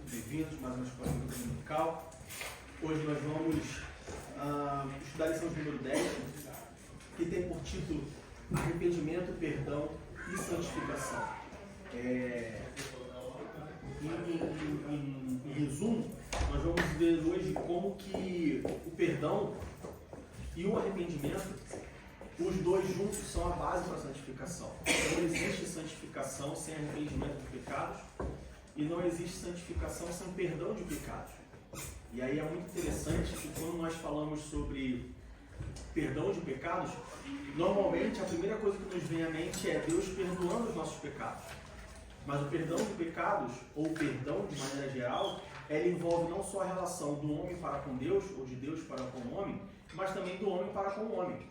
Bem-vindos mais uma escola dominical. Hoje nós vamos estudar a lição de número 10, que tem por título Arrependimento, Perdão e Santificação. Em resumo, nós vamos ver hoje como que o perdão e o arrependimento, os dois juntos, são a base para a santificação. Não existe santificação sem arrependimento de pecados e não existe santificação sem perdão de pecados. E aí é muito interessante que quando nós falamos sobre perdão de pecados, normalmente a primeira coisa que nos vem à mente é Deus perdoando os nossos pecados. Mas o perdão de pecados, ou perdão de maneira geral, ele envolve não só a relação do homem para com Deus, ou de Deus para com o homem, mas também do homem para com o homem.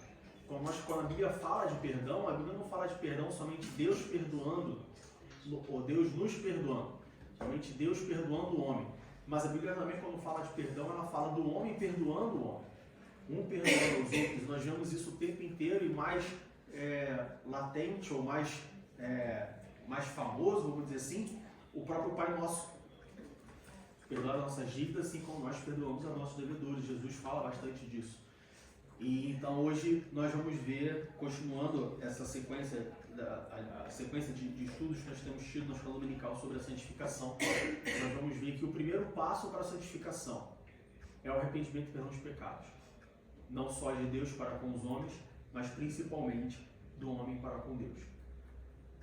Quando a Bíblia fala de perdão, a Bíblia não fala de perdão somente Deus perdoando, ou Deus nos perdoando, somente Deus perdoando o homem. Mas a Bíblia também, quando fala de perdão, ela fala do homem perdoando o homem. Um perdoando os outros. Nós vemos isso o tempo inteiro e mais latente, ou mais famoso, vamos dizer assim, o próprio Pai Nosso. Perdoar as nossas dívidas, assim como nós perdoamos a nossos devedores. Jesus fala bastante disso. E então hoje nós vamos ver, continuando essa sequência, a sequência de estudos que nós temos tido na escola dominical sobre a santificação, nós vamos ver que o primeiro passo para a santificação é o arrependimento e perdão dos pecados. Não só de Deus para com os homens, mas principalmente do homem para com Deus.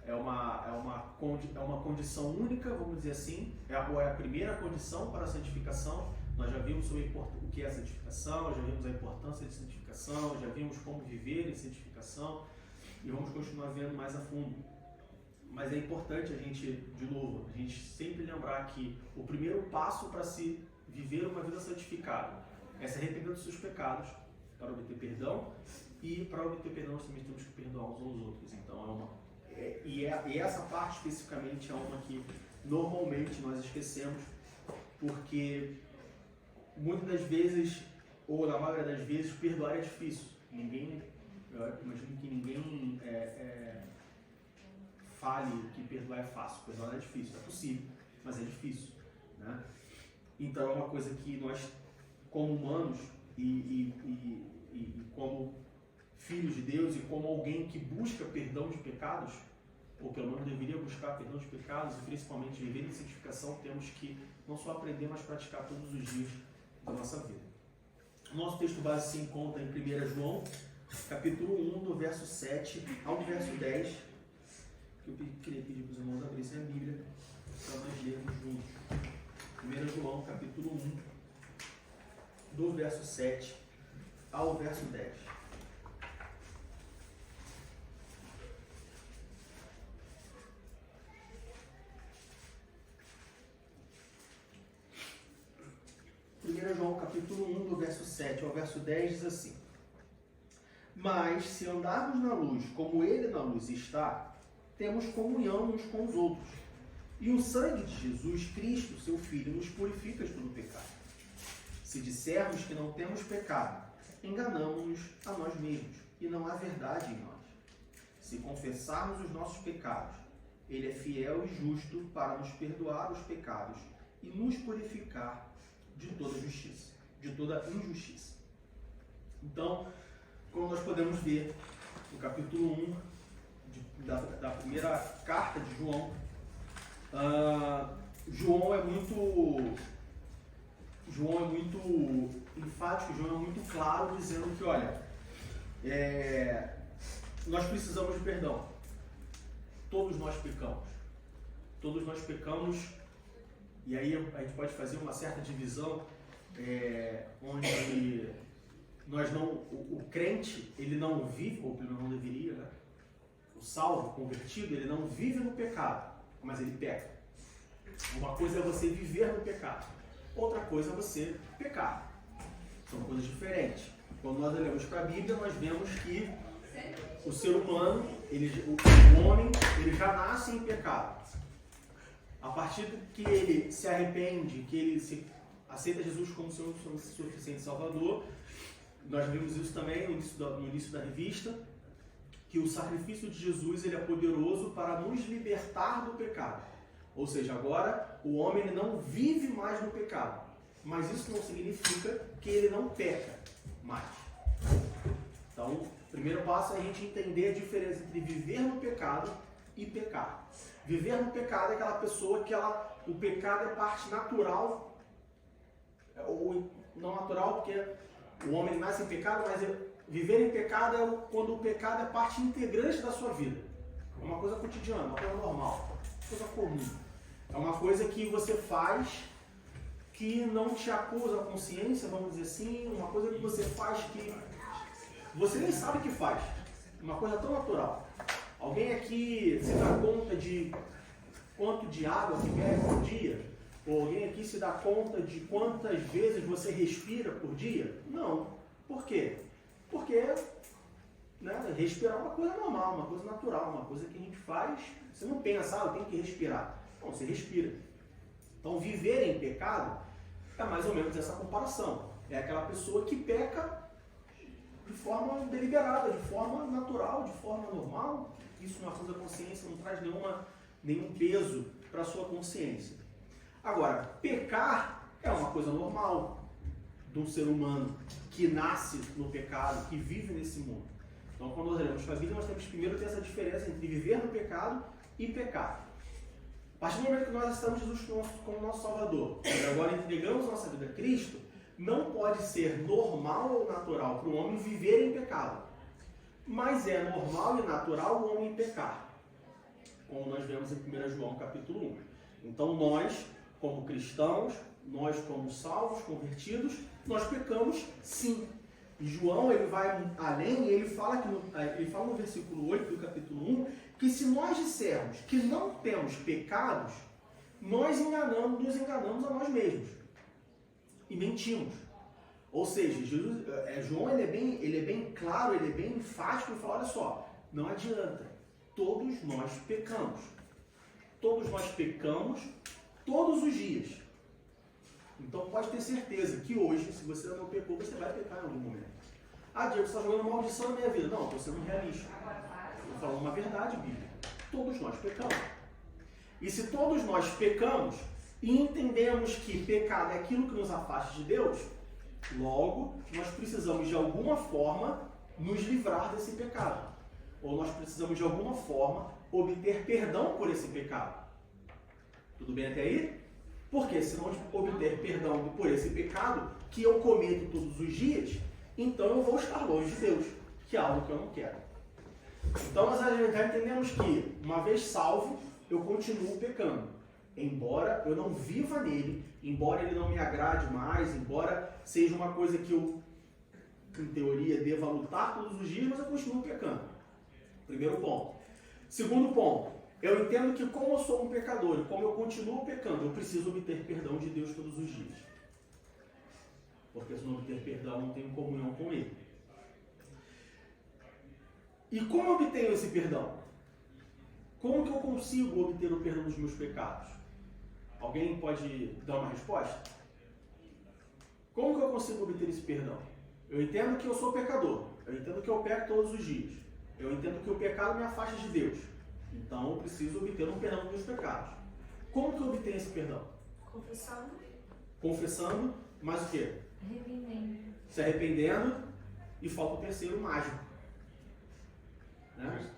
É uma condição única, vamos dizer assim, é a primeira condição para a santificação. Nós já vimos sobre o que é a santificação, já vimos a importância de santificação, já vimos como viver em santificação e vamos continuar vendo mais a fundo. Mas é importante a gente sempre lembrar que o primeiro passo para se viver uma vida santificada é se arrepender dos seus pecados para obter perdão, e para obter perdão nós também temos que perdoar uns aos outros. Então e essa parte especificamente é uma que normalmente nós esquecemos, porque muitas das vezes, ou na maioria das vezes, perdoar é difícil. Eu imagino que ninguém fale que perdoar é fácil. Perdoar não é difícil, é possível, mas é difícil, né? Então é uma coisa que nós, como humanos e como filhos de Deus e como alguém que busca perdão de pecados, ou pelo menos deveria buscar perdão de pecados e principalmente viver em santificação, temos que não só aprender, mas praticar todos os dias da nossa vida. O nosso texto base se encontra em 1 João, capítulo 1, do verso 7 ao verso 10, que eu queria pedir para os irmãos abrirem a Bíblia para nós lermos juntos. 1 João, capítulo 1, do verso 7 ao verso 10. João capítulo 1, do verso 7 ao verso 10 diz assim: Mas se andarmos na luz, como Ele na luz está, temos comunhão uns com os outros. E o sangue de Jesus Cristo, seu Filho, nos purifica de todo pecado. Se dissermos que não temos pecado, enganamos-nos a nós mesmos, e não há verdade em nós. Se confessarmos os nossos pecados, Ele é fiel e justo para nos perdoar os pecados e nos purificar de toda justiça, de toda injustiça. Então, como nós podemos ver no capítulo 1 da primeira carta de João, João é muito enfático, João é muito claro, dizendo que, olha, nós precisamos de perdão. Todos nós pecamos, e aí a gente pode fazer uma certa divisão, onde o crente, ele não vive, ou pelo menos não deveria, né? O salvo, o convertido, ele não vive no pecado, mas ele peca. Uma coisa é você viver no pecado, outra coisa é você pecar. São coisas diferentes. Quando nós olhamos para a Bíblia, nós vemos que o ser humano, o homem, ele já nasce em pecado. A partir que ele se arrepende, que ele aceita Jesus como seu suficiente Salvador, nós vimos isso também no início da revista, que o sacrifício de Jesus ele é poderoso para nos libertar do pecado. Ou seja, agora o homem ele não vive mais no pecado. Mas isso não significa que ele não peca mais. Então, o primeiro passo é a gente entender a diferença entre viver no pecado e pecar. Viver no pecado é aquela pessoa que o pecado é parte natural, ou não natural, porque o homem nasce em pecado, mas viver em pecado é quando o pecado é parte integrante da sua vida. É uma coisa cotidiana, uma coisa normal, uma coisa comum. É uma coisa que você faz que não te acusa a consciência, vamos dizer assim, uma coisa que você faz que você nem sabe que faz. Uma coisa tão natural. Alguém aqui se dá conta de quanto de água que bebe por dia? Ou alguém aqui se dá conta de quantas vezes você respira por dia? Não. Por quê? Porque respirar é uma coisa normal, uma coisa natural, uma coisa que a gente faz. Você não pensa, eu tenho que respirar. Não, você respira. Então, viver em pecado é mais ou menos essa comparação. É aquela pessoa que peca de forma deliberada, de forma natural, de forma normal. Isso não acusa a consciência, não traz nenhum peso para a sua consciência. Agora, pecar é uma coisa normal de um ser humano que nasce no pecado, que vive nesse mundo. Então, quando nós olhamos para a vida, nós temos primeiro ter essa diferença entre viver no pecado e pecar. A partir do momento que nós estamos Jesus como nosso Salvador, e agora entregamos nossa vida a Cristo, não pode ser normal ou natural para o homem viver em pecado. Mas é normal e natural o homem pecar, como nós vemos em 1 João capítulo 1. Então nós, como cristãos, nós como salvos, convertidos, nós pecamos sim. E João ele vai além e ele fala no versículo 8 do capítulo 1 que se nós dissermos que não temos pecados, nós nos enganamos a nós mesmos e mentimos. Ou seja, João ele é bem claro, ele é bem enfático e fala, olha só, não adianta, todos nós pecamos. Todos nós pecamos todos os dias. Então pode ter certeza que hoje, se você não pecou, você vai pecar em algum momento. Diego, você está jogando maldição na minha vida. Não, estou sendo realista. Estou falando uma verdade bíblica. Todos nós pecamos. E se todos nós pecamos e entendemos que pecado é aquilo que nos afasta de Deus, logo nós precisamos de alguma forma nos livrar desse pecado. Ou nós precisamos de alguma forma obter perdão por esse pecado. Tudo bem até aí? Porque se não obter perdão por esse pecado que eu cometo todos os dias, então eu vou estar longe de Deus, que é algo que eu não quero. Então nós já entendemos que, uma vez salvo, eu continuo pecando. Embora eu não viva nele, embora ele não me agrade mais, embora seja uma coisa que eu, em teoria, deva lutar todos os dias, mas eu continuo pecando. Primeiro ponto. Segundo ponto, eu entendo que como eu sou um pecador e como eu continuo pecando, eu preciso obter perdão de Deus todos os dias. Porque se não obter perdão, não tenho comunhão com Ele. E como eu obtenho esse perdão? Como que eu consigo obter o perdão dos meus pecados? Alguém pode dar uma resposta? Como que eu consigo obter esse perdão? Eu entendo que eu sou pecador. Eu entendo que eu peco todos os dias. Eu entendo que o pecado me afasta de Deus. Então eu preciso obter um perdão dos meus pecados. Como que eu obtenho esse perdão? Confessando. Confessando, mas o quê? Arrependendo. Se arrependendo e falta o terceiro mágico. Né?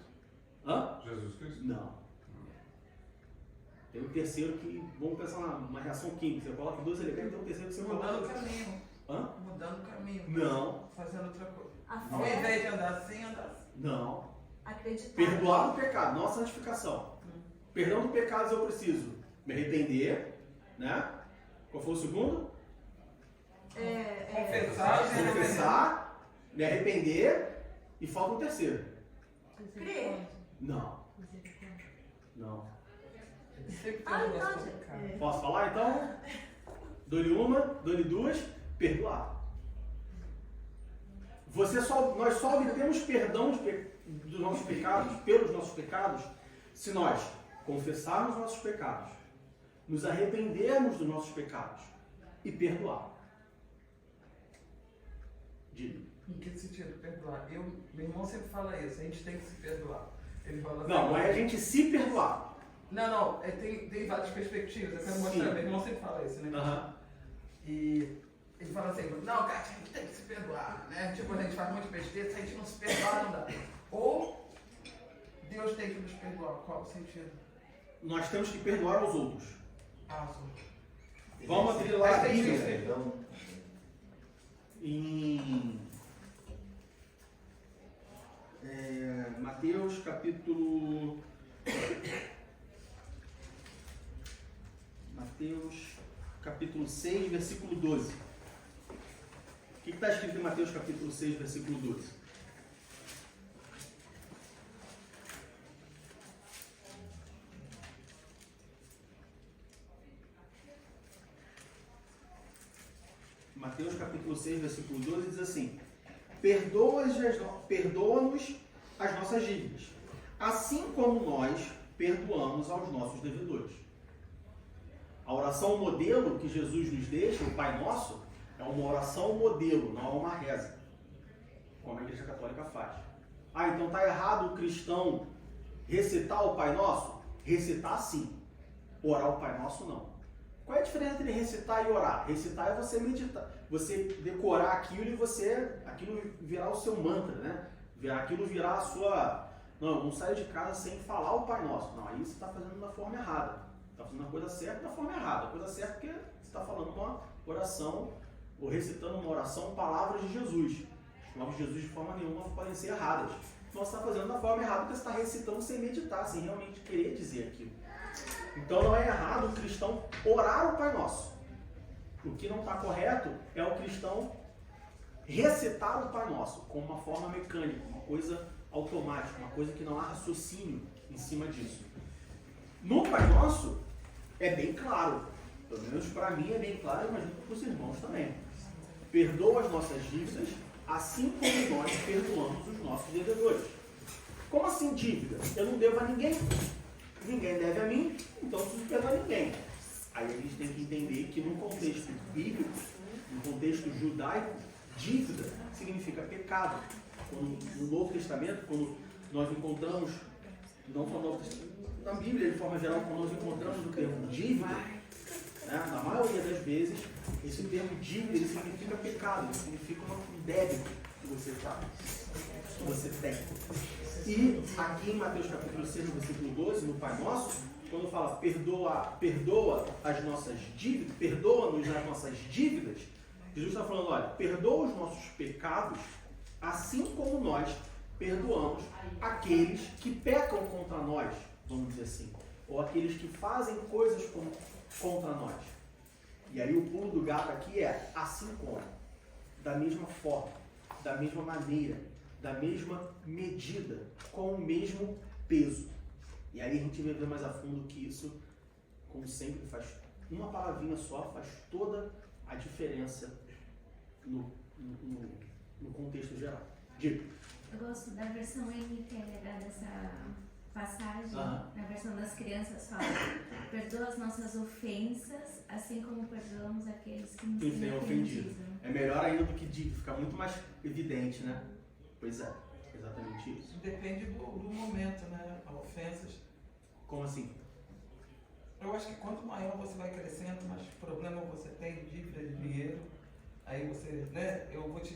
Hã? Jesus Cristo? Não. Tem um terceiro que, vamos pensar uma reação química. Você coloca 2 elementos, tem um terceiro que você coloca. Mudando o caminho. Hã? Mudando o caminho. Não. Fazendo outra coisa. A Ao fé, invés de andar assim, andar assim. Não. acreditar. Perdoar o pecado, não a santificação. Perdão do pecado eu preciso me arrepender, né? Qual foi o segundo? Confessar, me arrepender e falta um terceiro. Crer. Não. Não. Então, Posso falar então? Dou-lhe uma, dou-lhe duas, perdoar. Nós só obtemos perdão dos nossos pecados, pelos nossos pecados, se nós confessarmos nossos pecados, nos arrependermos dos nossos pecados e perdoar. Diga. Em que sentido perdoar? Meu irmão sempre fala isso, a gente tem que se perdoar. Ele fala assim, Não é a gente se perdoar. Não, tem várias perspectivas, eu quero mostrar, meu irmão sempre fala isso, né? Aham. E ele fala assim, não, cara, a gente tem que se perdoar, né? Tipo, a gente faz muita besteira, se a gente não se perdoar, não dá. Ou Deus tem que nos perdoar, qual o sentido? Nós temos que perdoar aos outros. Sim. Vamos abrir lá a Mas tem Bíblia. perdão. Em Mateus capítulo 6, versículo 12. O que está escrito em Mateus capítulo 6, versículo 12? Mateus capítulo 6, versículo 12 diz assim: perdoa-nos as nossas dívidas, assim como nós perdoamos aos nossos devedores. A oração modelo que Jesus nos deixa, o Pai Nosso, é uma oração modelo, não é uma reza, como a Igreja Católica faz. Ah, então está errado o cristão recitar o Pai Nosso? Recitar sim, orar o Pai Nosso não. Qual é a diferença entre recitar e orar? Recitar é você meditar, você decorar aquilo e aquilo virar o seu mantra, né? Aquilo virar a sua... Não saio de casa sem falar o Pai Nosso. Não, aí você está fazendo da forma errada. Está fazendo a coisa certa da forma errada. A coisa certa é porque você está falando uma oração, ou recitando uma oração, palavras de Jesus. As palavras de Jesus de forma nenhuma podem ser erradas. Então você está fazendo da forma errada porque você está recitando sem meditar, sem realmente querer dizer aquilo. Então não é errado o cristão orar o Pai Nosso. O que não está correto é o cristão recitar o Pai Nosso como uma forma mecânica, uma coisa automática, uma coisa que não há raciocínio em cima disso. No Pai Nosso é bem claro, pelo menos para mim é bem claro, imagino para os irmãos também. Perdoa as nossas dívidas, assim como nós perdoamos os nossos devedores. Como assim dívida? Eu não devo a ninguém. Ninguém deve a mim, então não preciso perdoar ninguém. Aí a gente tem que entender que no contexto bíblico, no contexto judaico, dívida significa pecado. No Novo Testamento, quando nós encontramos, não só no Novo Testamento, na Bíblia de forma geral, quando nós encontramos o termo dívida, né, na maioria das vezes, esse termo dívida ele significa pecado, ele significa um débito que você tem. E aqui em Mateus capítulo 6, versículo 12, no Pai Nosso, quando fala perdoa as nossas dívidas, perdoa-nos as nossas dívidas, Jesus está falando, olha, perdoa os nossos pecados, assim como nós perdoamos aqueles que pecam contra nós, vamos dizer assim, ou aqueles que fazem coisas contra nós. E aí o pulo do gato aqui é assim como, da mesma forma, da mesma maneira, da mesma medida, com o mesmo peso. E aí a gente vai ver mais a fundo que isso, como sempre, faz uma palavrinha só, faz toda a diferença no contexto geral. Diga. Eu gosto da versão NTLH dessa passagem. Na versão das crianças fala: perdoa as nossas ofensas, assim como perdoamos aqueles que nos têm ofendido. É melhor ainda do que dívida, fica muito mais evidente, né? Pois é, exatamente isso. Depende do momento, né? Ofensas. Como assim? Eu acho que quanto maior você vai crescendo, mais problema você tem, dívida de dinheiro. Aí você, né? Eu vou te...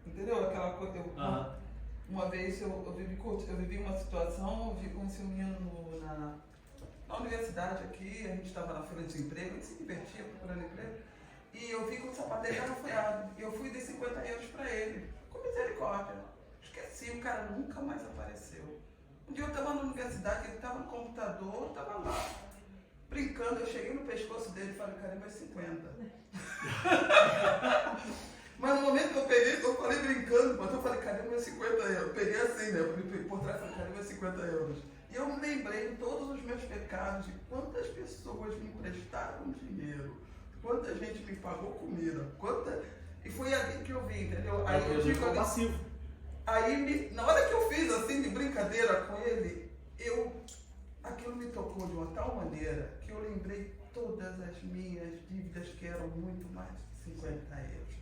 Entendeu? Aquela coisa... Uma vez eu vivi uma situação, eu vi com esse menino na universidade aqui, a gente estava na feira de desemprego, a gente se divertia procurando emprego, e eu vi que o sapato dele estava furado, e eu fui de 50 euros para ele, com misericórdia. Esqueci, o cara nunca mais apareceu. Um dia eu estava na universidade, ele estava no computador, estava lá, brincando, eu cheguei no pescoço dele e falei, cara, vai 50. Mas no momento que eu peguei, eu falei brincando, mas eu falei, cadê meus 50 euros? Eu peguei assim, né? Eu falei por trás, falei, cadê meus 50 euros? E eu me lembrei de todos os meus pecados, de quantas pessoas me emprestaram dinheiro, quanta gente me pagou comida, E foi ali que eu vi, entendeu? Aí eu digo passivo. Aí, na hora que eu fiz assim, de brincadeira com ele, aquilo me tocou de uma tal maneira que eu lembrei todas as minhas dívidas que eram muito mais de 50 euros.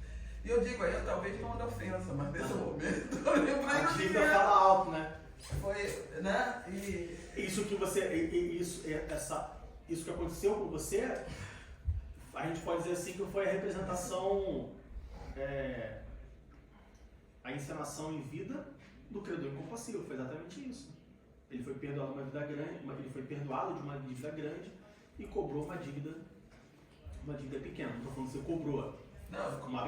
E eu digo aí, talvez não de ofensa, mas nesse momento eu lembrei A do dívida dinheiro. fala alto, né? Foi, né? E Isso que você, isso que aconteceu com você, a gente pode dizer assim que foi a representação, a encenação em vida do credor incompassível, foi exatamente isso. Ele foi perdoado de uma dívida grande e cobrou uma dívida pequena. Não estou falando que você cobrou. não, Com uma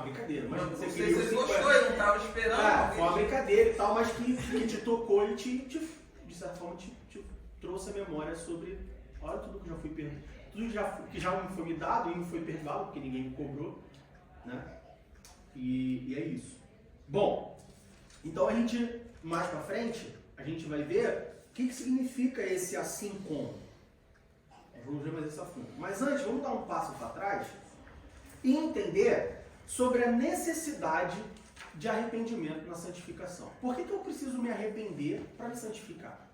brincadeira. Mas não você sei queria se os você 50. gostou, eu não estava esperando. Foi uma brincadeira e tal, mas que te tocou e de certa forma te trouxe a memória sobre, olha tudo que já fui perdoado, tudo que já me foi me dado e me foi perdoado, porque ninguém me cobrou, né? E é isso. Bom, então a gente, mais pra frente, a gente vai ver o que significa esse assim como. Vamos ver mais isso a fundo. Mas antes, vamos dar um passo para trás e entender sobre a necessidade de arrependimento na santificação. Por que eu preciso me arrepender para me santificar?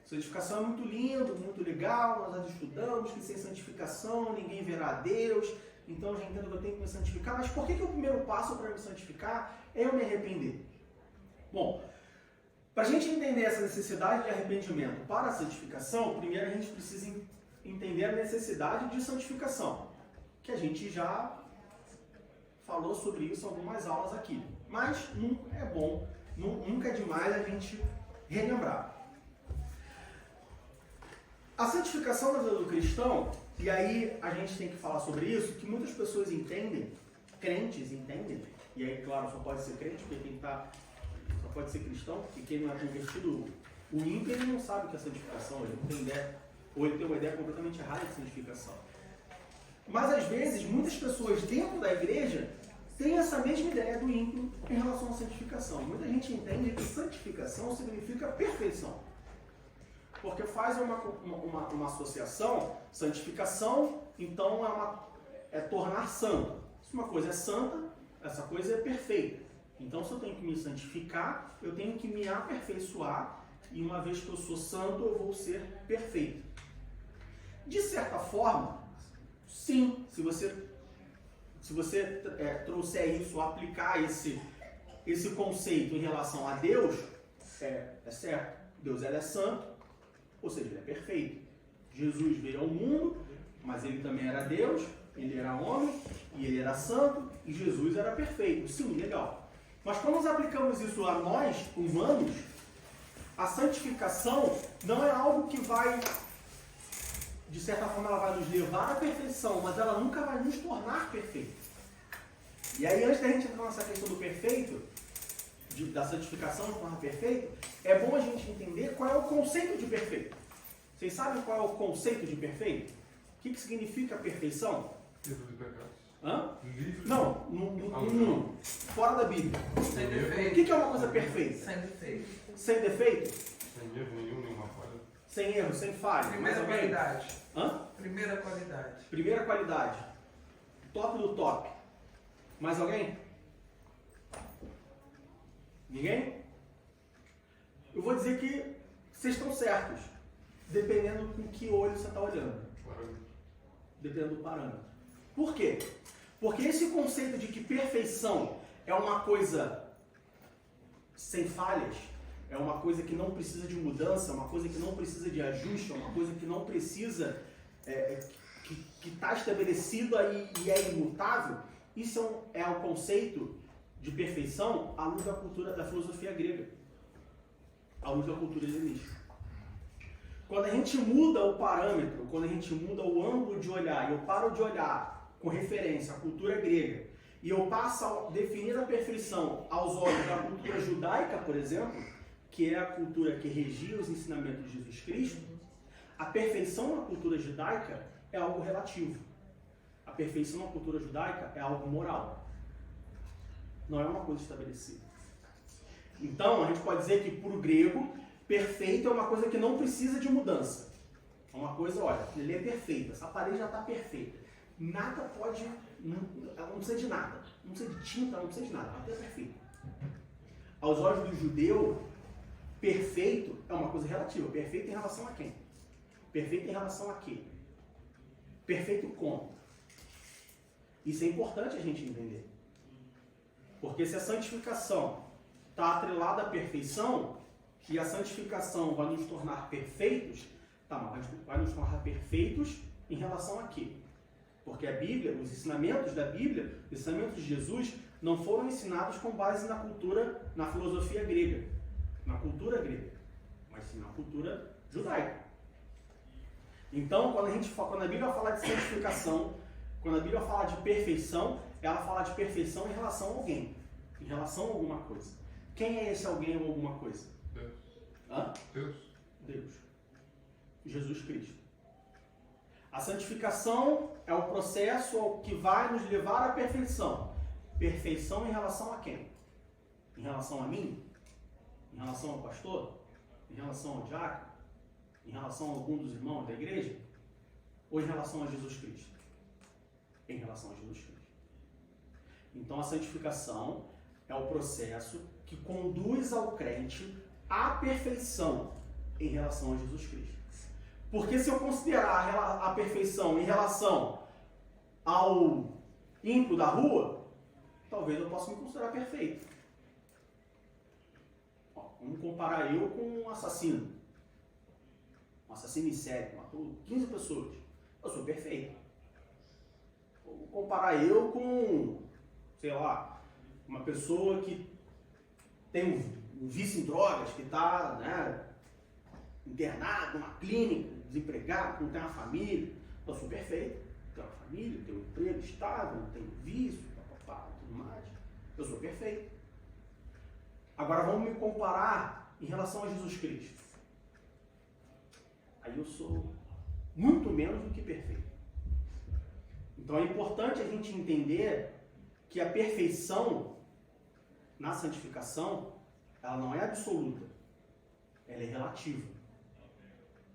Santificação é muito lindo, muito legal, nós já estudamos que sem santificação ninguém verá a Deus, então eu já entendo que eu tenho que me santificar, mas por que o primeiro passo para me santificar é eu me arrepender? Bom, para a gente entender essa necessidade de arrependimento para a santificação, primeiro a gente precisa entender a necessidade de santificação, que a gente já falou sobre isso em algumas aulas aqui. Mas nunca é bom, nunca é demais a gente relembrar. A santificação da vida do cristão, e aí a gente tem que falar sobre isso, que muitas pessoas entendem, crentes entendem, e aí, claro, só pode ser crente, porque quem só pode ser cristão, porque quem não é convertido, o ímpio, ele não sabe o que é santificação, ele não tem ideia, ou ele tem uma ideia completamente errada de santificação. Mas às vezes, muitas pessoas dentro da igreja têm essa mesma ideia do ímpio em relação à santificação. Muita gente entende que santificação significa perfeição. Porque faz uma associação, santificação, então é tornar santo. Se uma coisa é santa, essa coisa é perfeita. Então, se eu tenho que me santificar, eu tenho que me aperfeiçoar, e uma vez que eu sou santo, eu vou ser perfeito. De certa forma, sim, se você trouxer isso, aplicar esse conceito em relação a Deus, é certo. Deus é santo, ou seja, ele é perfeito. Jesus veio ao mundo, mas ele também era Deus, ele era homem, e ele era santo, e Jesus era perfeito. Sim, legal. Mas quando nós aplicamos isso a nós, humanos, a santificação não é algo que vai, de certa forma, ela vai nos levar à perfeição, mas ela nunca vai nos tornar perfeitos. E aí, antes da gente entrar nessa questão do perfeito, da santificação de tornar perfeito, é bom a gente entender qual é o conceito de perfeito. Vocês sabem qual é o conceito de perfeito? O que significa perfeição? Livre de pecados. Hã? Livre. Não. Fora da Bíblia. Sem O defeito. que é uma coisa perfeita? Sem defeito. Sem defeito? Sem erro nenhum, nenhuma falha. Sem erro, sem falha. Primeira Mais alguém? qualidade. Hã? Primeira qualidade. Primeira qualidade. Top do top. Mais alguém? Ninguém? Eu vou dizer que vocês estão certos, dependendo com que olho você está olhando. Dependendo do parâmetro. Por quê? Porque esse conceito de que perfeição é uma coisa sem falhas, é uma coisa que não precisa de mudança, é uma coisa que não precisa de ajuste, é uma coisa que não precisa, que está estabelecida e é imutável, isso é um conceito de perfeição à luz da cultura, da filosofia grega, à luz da cultura helenística. Quando a gente muda o parâmetro, quando a gente muda o ângulo de olhar, e eu paro de olhar com referência à cultura grega, e eu passo a definir a perfeição aos olhos da cultura judaica, por exemplo, que é a cultura que regia os ensinamentos de Jesus Cristo, a perfeição na cultura judaica é algo relativo. A perfeição na cultura judaica é algo moral. Não é uma coisa estabelecida. Então, a gente pode dizer que, para o grego, perfeito é uma coisa que não precisa de mudança. É uma coisa, olha, ele é perfeito, essa parede já está perfeita. Nada pode, ela não precisa de nada. Não precisa de tinta, não precisa de nada, ela está perfeita. Aos olhos do judeu, perfeito é uma coisa relativa. Perfeito em relação a quem? Perfeito em relação a quê? Perfeito como? Isso é importante a gente entender. Porque se a santificação está atrelada à perfeição, e a santificação vai nos tornar perfeitos, tá, mas vai nos tornar perfeitos em relação a quê? Porque a Bíblia, os ensinamentos da Bíblia, os ensinamentos de Jesus, não foram ensinados com base na cultura, na filosofia grega, na cultura grega, mas sim na cultura judaica. Então, quando a Bíblia fala de santificação, quando a Bíblia fala de perfeição, ela fala de perfeição em relação a alguém, em relação a alguma coisa. Quem é esse alguém ou alguma coisa? Deus. Hã? Deus. Deus. Jesus Cristo. A santificação é o processo que vai nos levar à perfeição. Perfeição em relação a quem? Em relação a mim? Em relação ao pastor? Em relação ao diácono? Em relação a algum dos irmãos da igreja? Ou em relação a Jesus Cristo? Em relação a Jesus Cristo. Então a santificação é o processo que conduz ao crente à perfeição em relação a Jesus Cristo. Porque se eu considerar a perfeição em relação ao ímpio da rua, talvez eu possa me considerar perfeito. Vamos comparar eu com um assassino. Um assassino em série, que matou 15 pessoas. Eu sou perfeito. Vamos comparar eu com, sei lá, uma pessoa que tem um vício em drogas, que está, né, internado numa clínica, desempregado, não tem uma família. Eu sou perfeito. Tenho uma família, tenho um emprego estável, não tenho vício, papapá, tudo mais. Eu sou perfeito. Agora vamos me comparar em relação a Jesus Cristo. Aí eu sou muito menos do que perfeito. Então é importante a gente entender que a perfeição na santificação, ela não é absoluta, ela é relativa.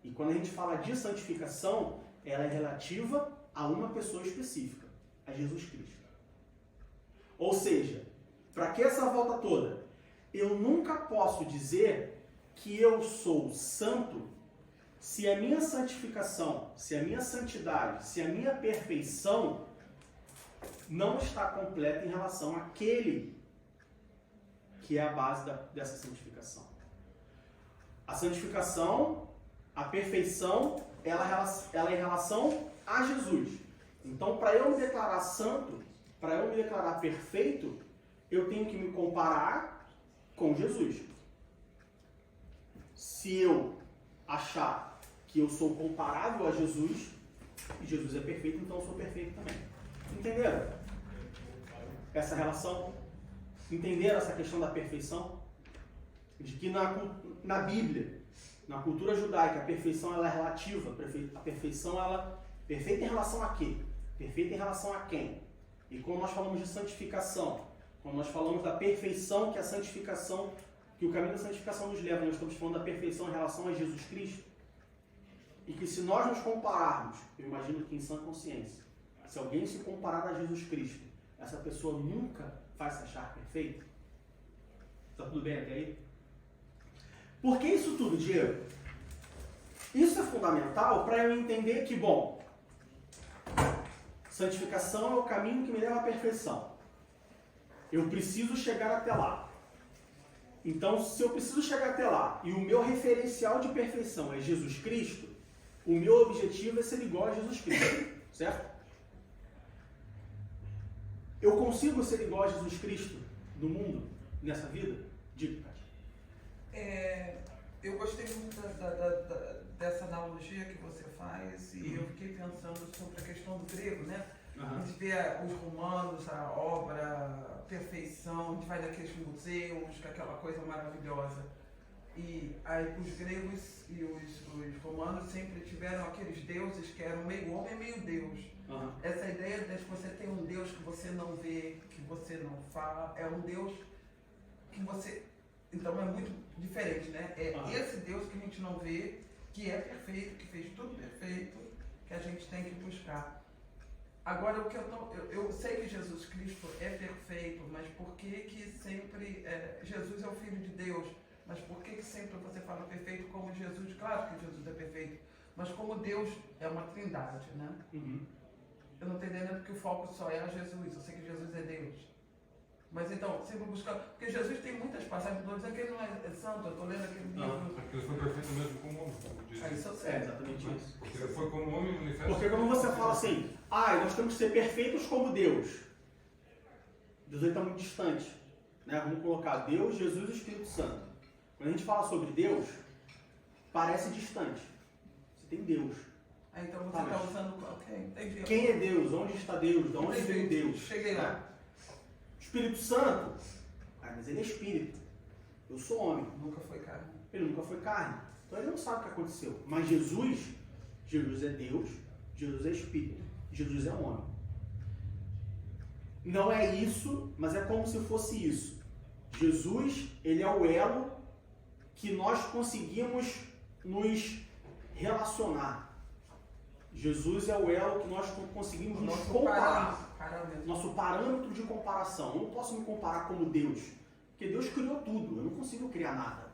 E quando a gente fala de santificação, ela é relativa a uma pessoa específica, a Jesus Cristo. Ou seja, para que essa volta toda? Eu nunca posso dizer que eu sou santo se a minha santificação, se a minha santidade, se a minha perfeição não está completa em relação àquele que é a base dessa santificação. A santificação, a perfeição, ela é em relação a Jesus. Então, para eu me declarar santo, para eu me declarar perfeito, eu tenho que me comparar com Jesus. Se eu achar que eu sou comparável a Jesus, e Jesus é perfeito, então eu sou perfeito também. Entenderam essa relação? Entenderam essa questão da perfeição? De que na Bíblia, na cultura judaica, a perfeição ela é relativa. A perfeição ela perfeita em relação a quê? Perfeita em relação a quem? E quando nós falamos de santificação, quando nós falamos da perfeição que a santificação, que o caminho da santificação nos leva, nós estamos falando da perfeição em relação a Jesus Cristo. E que se nós nos compararmos, eu imagino que em sã consciência, se alguém se comparar a Jesus Cristo, essa pessoa nunca vai se achar perfeita? Está tudo bem até aí? Por que isso tudo, Diego? Isso é fundamental para eu entender que, bom, santificação é o caminho que me leva à perfeição. Eu preciso chegar até lá. Então, se eu preciso chegar até lá e o meu referencial de perfeição é Jesus Cristo, o meu objetivo é ser igual a Jesus Cristo, certo? Eu consigo ser igual a Jesus Cristo no mundo, nessa vida? Diga, Cátia. Eu gostei muito dessa analogia que você faz e eu fiquei pensando sobre a questão do grego, né? A gente vê os romanos, a obra, a perfeição, a gente vai naqueles museus, que é aquela coisa maravilhosa. E aí os gregos e os romanos sempre tiveram aqueles deuses que eram meio homem e meio Deus. Essa ideia de que você tem um Deus que você não vê, que você não fala, é um Deus que você... Então é muito diferente, né? É esse Deus que a gente não vê, que é perfeito, que fez tudo perfeito, que a gente tem que buscar. Agora, eu sei que Jesus Cristo é perfeito, mas por que sempre... Jesus é o Filho de Deus, mas por que sempre você fala perfeito como Jesus? Claro que Jesus é perfeito, mas como Deus é uma trindade, né? Eu não estou entendendo porque o foco só é a Jesus. Eu sei que Jesus é Deus. Mas então, sempre buscar. Porque Jesus tem muitas passagens, estou dizendo que ele não é santo, eu estou lendo aquele livro. Porque ele foi perfeito mesmo como homem. Como diz. Isso eu sei. É exatamente isso. Porque ele foi como homem manifesto. Porque quando você fala assim, nós temos que ser perfeitos como Deus. Deus está muito distante. Né? Vamos colocar Deus, Jesus e Espírito Santo. Quando a gente fala sobre Deus, parece distante. Você tem Deus. Então você está usando. Ok, entendi. Quem é Deus? Onde está Deus? De onde veio Deus? Cheguei lá. Espírito Santo, mas ele é espírito. Eu sou homem. Nunca foi carne. Ele nunca foi carne. Então ele não sabe o que aconteceu. Mas Jesus é Deus, Jesus é espírito, Jesus é homem. Não é isso, mas é como se fosse isso. Jesus, ele é o elo que nós conseguimos nos relacionar. Jesus é o elo que nós conseguimos nos comparar. Nosso parâmetro de comparação. Eu não posso me comparar como Deus, porque Deus criou tudo. Eu não consigo criar nada.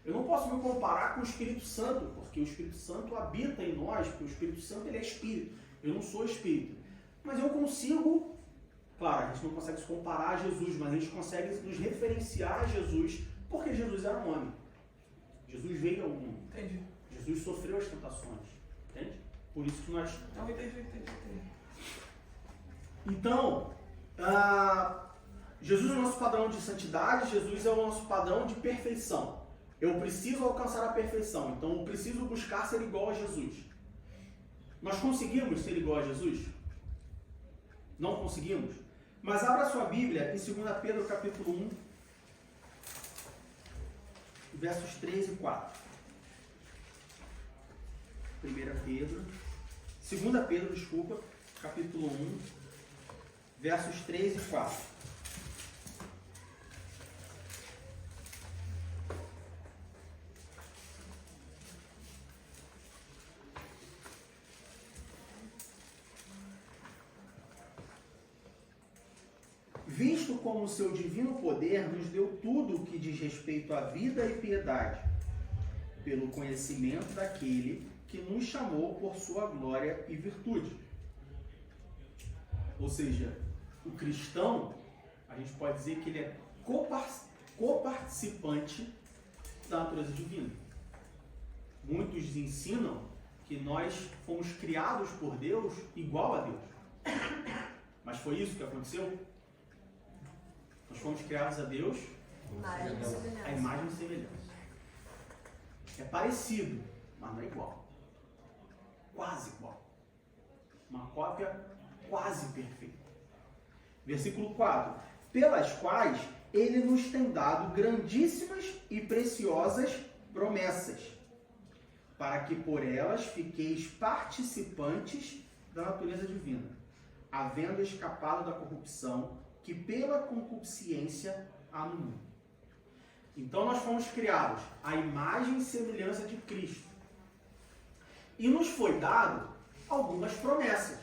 Eu não posso me comparar com o Espírito Santo, porque o Espírito Santo habita em nós, porque o Espírito Santo ele é Espírito. Eu não sou Espírito. Mas eu consigo, claro, a gente não consegue se comparar a Jesus, mas a gente consegue nos referenciar a Jesus, porque Jesus era um homem. Jesus veio ao mundo. Entendi. Jesus sofreu as tentações. Entende? Por isso que nós... Não, entendi. Então, Jesus é o nosso padrão de santidade, Jesus é o nosso padrão de perfeição. Eu preciso alcançar a perfeição, então eu preciso buscar ser igual a Jesus. Nós conseguimos ser igual a Jesus? Não conseguimos? Mas abra sua Bíblia em 2 Pedro capítulo 1, versos 3 e 4. 2 Pedro, desculpa, capítulo 1, versos 3 e 4. Visto como o seu divino poder nos deu tudo o que diz respeito à vida e piedade, pelo conhecimento daquele que nos chamou por sua glória e virtude. Ou seja, o cristão, a gente pode dizer que ele é coparticipante da natureza divina. Muitos ensinam que nós fomos criados por Deus igual a Deus. Mas foi isso que aconteceu? Nós fomos criados a Deus a imagem e semelhança. É parecido, mas não é igual. Quase igual. Uma cópia quase perfeita. Versículo 4. Pelas quais ele nos tem dado grandíssimas e preciosas promessas, para que por elas fiqueis participantes da natureza divina, havendo escapado da corrupção que pela concupiscência há no mundo. Então nós fomos criados à imagem e semelhança de Cristo. E nos foi dado algumas promessas,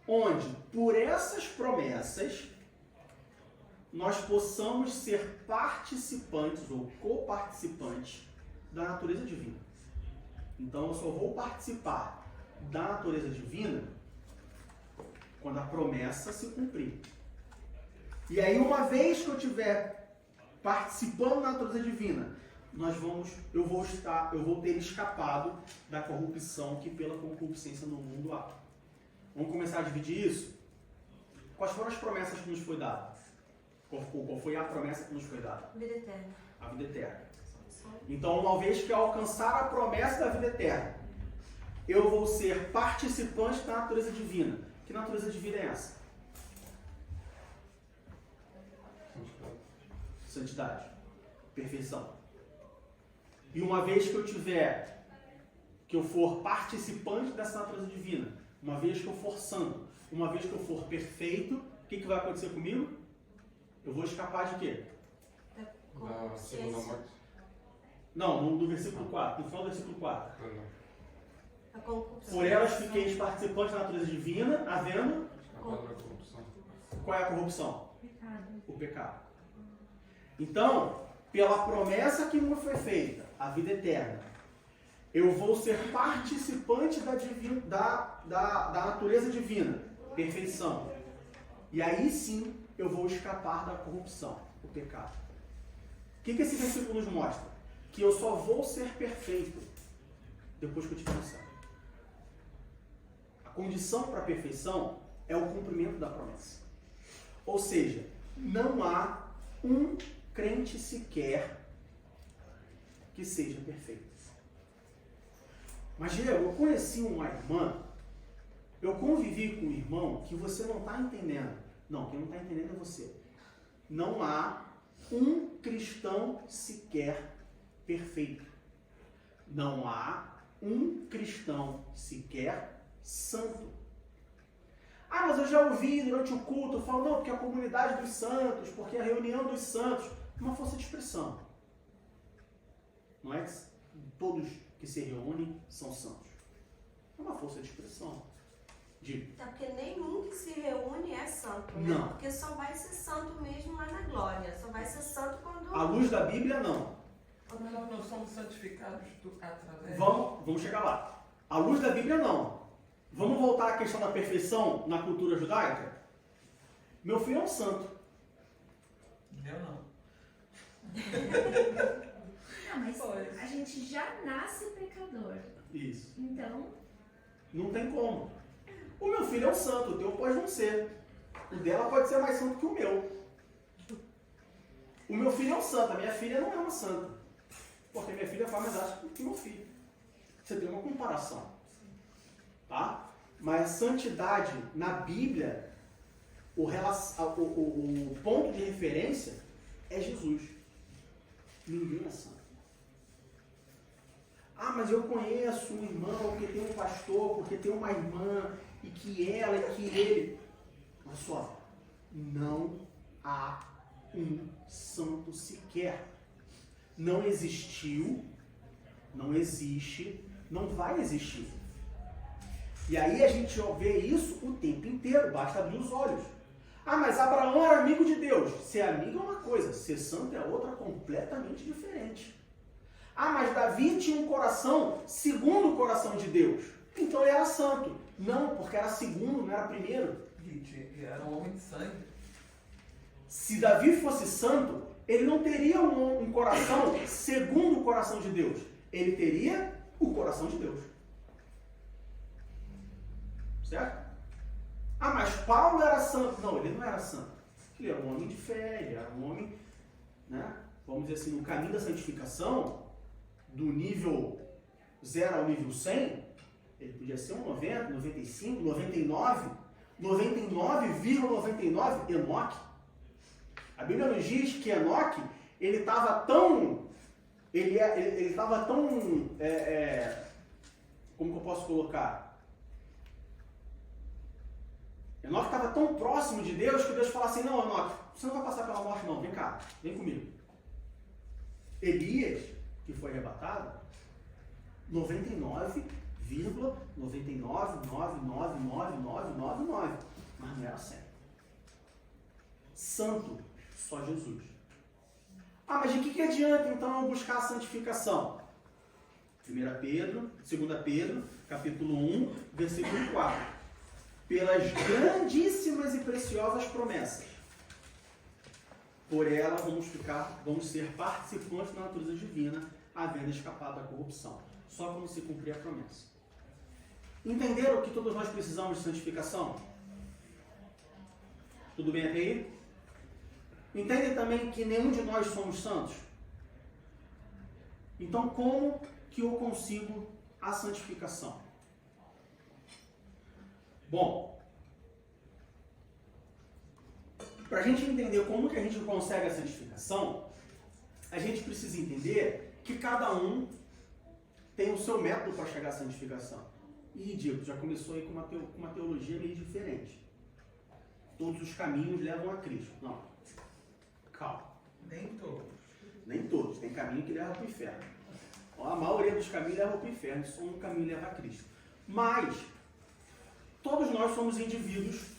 onde por essas promessas nós possamos ser participantes ou coparticipantes da natureza divina. Então eu só vou participar da natureza divina quando a promessa se cumprir. E aí, uma vez que eu estiver participando da natureza divina, eu vou ter escapado da corrupção que pela concupiscência no mundo há. Vamos começar a dividir isso? Quais foram as promessas que nos foi dada? Qual foi a promessa que nos foi dada? Vida eterna. A vida eterna. Então, uma vez que eu alcançar a promessa da vida eterna, eu vou ser participante da natureza divina. Que natureza divina é essa? Santidade. Perfeição. E uma vez que eu for participante dessa natureza divina, uma vez que eu for santo, uma vez que eu for perfeito, o que vai acontecer comigo? Eu vou escapar de quê? Da segunda morte. Não, no versículo 4, no final do versículo 4. A corrupção. Por elas fiqueis participantes da natureza divina, havendo... Escapado da corrupção. Qual é a corrupção? Pecado. O pecado. Então, pela promessa que me foi feita, a vida eterna, eu vou ser participante da natureza divina, perfeição. E aí sim, eu vou escapar da corrupção, o pecado. O que esse versículo nos mostra? Que eu só vou ser perfeito depois que eu tiver no céu. A condição para a perfeição é o cumprimento da promessa. Ou seja, não há um crente sequer que seja perfeito. Mas, Diego, eu conheci uma irmã, eu convivi com um irmão que você não está entendendo. Não, quem não está entendendo é você. Não há um cristão sequer perfeito. Não há um cristão sequer santo. Ah, mas eu já ouvi durante o culto, falam, não, porque a comunidade dos santos, porque a reunião dos santos, é uma força de expressão. Não é que todos que se reúnem são santos. É uma força de expressão. Até porque nenhum que se reúne é santo, né? Não. Porque só vai ser santo mesmo lá na glória. Só vai ser santo quando... À luz da Bíblia, não. Nós somos santificados através... Vamos chegar lá. À luz da Bíblia, não. Vamos voltar à questão da perfeição na cultura judaica? Meu filho é um santo. Eu não. Não, mas a gente já nasce pecador. Isso. Então, Não tem como. O meu filho é um santo, o teu pode não ser. O dela pode ser mais santo que o meu. O meu filho é um santo, a minha filha não é uma santa. Porque minha filha faz mais arte que o meu filho. Você tem uma comparação. Tá? Mas santidade na Bíblia, o ponto de referência é Jesus. Ninguém é santo. Ah, mas eu conheço um irmão, porque tem um pastor, porque tem uma irmã, e que ela, e que ele. Olha só, não há um santo sequer. Não existiu, não existe, não vai existir. E aí a gente vê isso o tempo inteiro, basta abrir os olhos. Ah, mas Abraão era amigo de Deus. Ser amigo é uma coisa, ser santo é outra completamente diferente. Ah, mas Davi tinha um coração segundo o coração de Deus. Então ele era santo. Não, porque era segundo, não era primeiro. E era um homem de sangue. Se Davi fosse santo, ele não teria um coração segundo o coração de Deus. Ele teria o coração de Deus. Certo? Ah, mas Paulo era santo. Não, ele não era santo. Ele era um homem de fé, ele era um homem, né? Vamos dizer assim, no caminho da santificação, do nível 0 ao nível 100, ele podia ser um 90, 95, 99, 99,99 Enoque. A Bíblia nos diz que Enoque, ele estava tão, como que eu posso colocar? Enoque estava tão próximo de Deus que Deus fala assim, não, Enoque, você não vai passar pela morte não, vem cá, vem comigo. Elias, que foi arrebatado, 99,99999999, mas não era 100. Santo, só Jesus. Ah, mas de que adianta então eu buscar a santificação? 2 Pedro, capítulo 1, versículo 4. Pelas grandíssimas e preciosas promessas. Por ela vamos ser participantes da natureza divina, havendo escapado da corrupção. Só quando se cumprir a promessa. Entenderam que todos nós precisamos de santificação? Tudo bem até aí? Entendem também que nenhum de nós somos santos? Então, como que eu consigo a santificação? Bom, para a gente entender como que a gente consegue a santificação, a gente precisa entender que cada um tem o seu método para chegar à santificação. E, Diego, já começou aí com uma teologia meio diferente. Todos os caminhos levam a Cristo. Não. Calma. Nem todos. Nem todos. Tem caminho que leva para o inferno. A maioria dos caminhos leva para o inferno, só um caminho leva a Cristo. Mas, todos nós somos indivíduos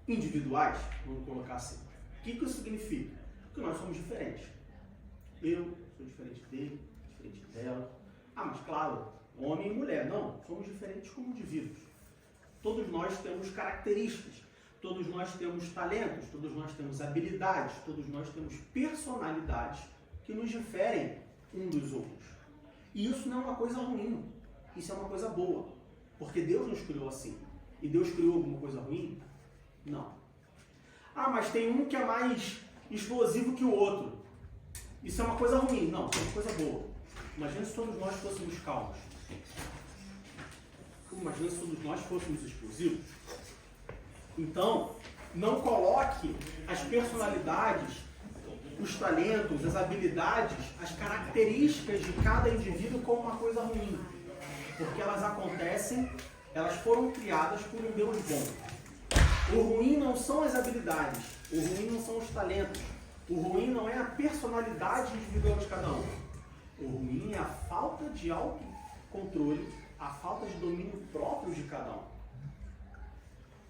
individuais, vamos colocar assim. O que isso significa? Que nós somos diferentes. Eu sou diferente dele, diferente dela. Ah, mas claro, homem e mulher. Não, somos diferentes como indivíduos. Todos nós temos características. todos nós temos talentos, todos nós temos habilidades, todos nós temos personalidades que nos diferem um dos outros. E isso não é uma coisa ruim, isso é uma coisa boa, porque Deus nos criou assim. E Deus criou alguma coisa ruim? Não. Ah, mas tem um que é mais explosivo que o outro. Isso é uma coisa ruim? Não, isso é uma coisa boa. Imagina se todos nós fôssemos calmos. Imagina se todos nós fôssemos explosivos. Então, não coloque as personalidades, os talentos, as habilidades, as características de cada indivíduo como uma coisa ruim. Porque elas acontecem, elas foram criadas por um Deus bom. O ruim não são as habilidades, o ruim não são os talentos, o ruim não é a personalidade individual de cada um. O ruim é a falta de autocontrole, a falta de domínio próprio de cada um.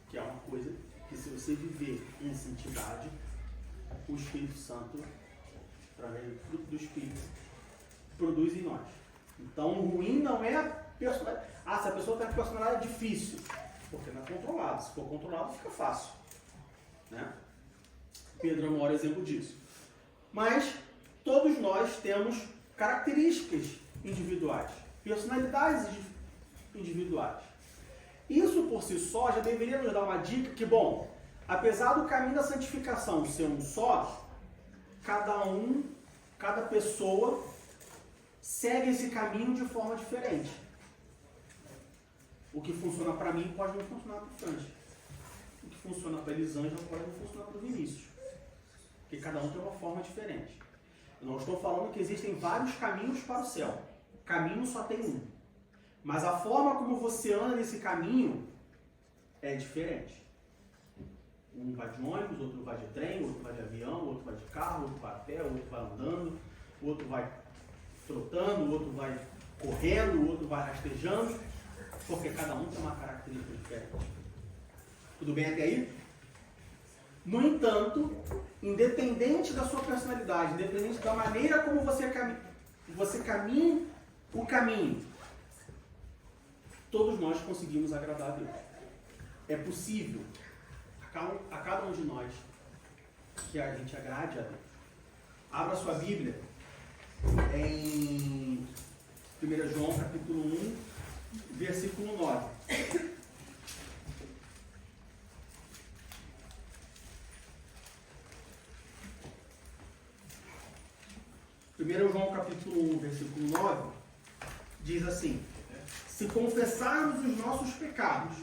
Que é uma coisa que, se você viver em santidade, o Espírito Santo, através do fruto do Espírito, produz em nós. Então, o ruim não é a personalidade. Ah, se a pessoa tem uma personalidade difícil, porque não é controlado. Se for controlado, fica fácil. Né? Pedro é o maior exemplo disso. Mas todos nós temos características individuais, personalidades individuais. Isso por si só já deveria nos dar uma dica que, bom, apesar do caminho da santificação ser um só, cada pessoa segue esse caminho de forma diferente. O que funciona para mim pode não funcionar para o Francis. O que funciona para a Elisângela pode não funcionar para o Vinícius. Porque cada um tem uma forma diferente. Eu não estou falando que existem vários caminhos para o céu. Caminho só tem um. Mas a forma como você anda nesse caminho é diferente. Um vai de ônibus, outro vai de trem, outro vai de avião, outro vai de carro, outro vai a pé, outro vai andando, outro vai trotando, o outro vai correndo, o outro vai rastejando, porque cada um tem uma característica diferente. Tudo bem até aí? No entanto, independente da sua personalidade, independente da maneira como você caminha o caminho, todos nós conseguimos agradar a Deus. É possível a cada um de nós que a gente agrade a Deus. Abra sua Bíblia em 1 João capítulo 1, versículo 9. 1 João capítulo 1, versículo 9, diz assim: se confessarmos os nossos pecados,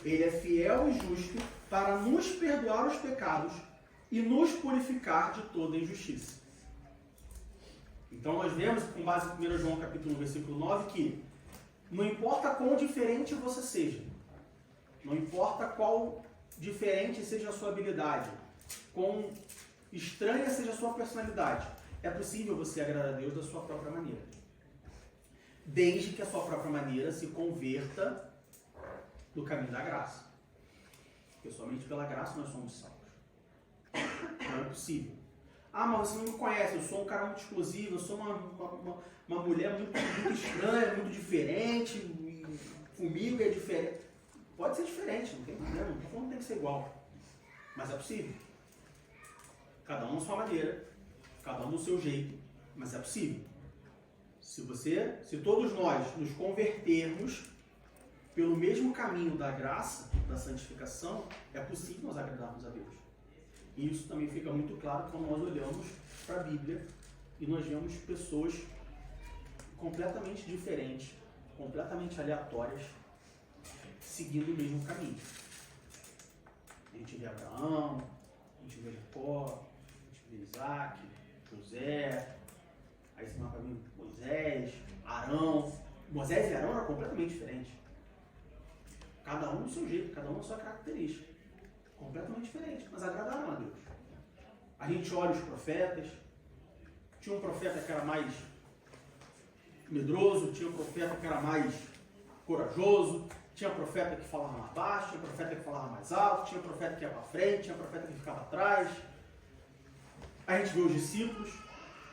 Ele é fiel e justo para nos perdoar os pecados e nos purificar de toda injustiça. Então nós vemos, com base em 1 João capítulo 1, versículo 9, que não importa quão diferente você seja, não importa qual diferente seja a sua habilidade, quão estranha seja a sua personalidade, é possível você agradar a Deus da sua própria maneira. Desde que a sua própria maneira se converta do caminho da graça. Porque somente pela graça nós somos salvos. Não é possível. Ah, mas você não me conhece, eu sou um cara muito explosivo, eu sou uma mulher muito estranha, muito diferente, comigo é diferente. Pode ser diferente, não tem problema, não estou falando que tem que ser igual. Mas é possível. Cada um à sua maneira, cada um do seu jeito, mas é possível. Se todos nós nos convertermos pelo mesmo caminho da graça, da santificação, é possível nós agradarmos a Deus. E isso também fica muito claro quando nós olhamos para a Bíblia e nós vemos pessoas completamente diferentes, completamente aleatórias, seguindo o mesmo caminho. A gente vê Abraão, a gente vê Jacó, a gente vê Isaac, José, aí você mapa para mim Moisés, Arão. Moisés e Arão eram completamente diferentes. Cada um do seu jeito, cada um da sua característica. Completamente diferente, mas agradaram a Deus. A gente olha os profetas. Tinha um profeta que era mais medroso, tinha um profeta que era mais corajoso, tinha um profeta que falava mais baixo, tinha um profeta que falava mais alto, tinha um profeta que ia para frente, tinha um profeta que ficava atrás. A gente vê os discípulos,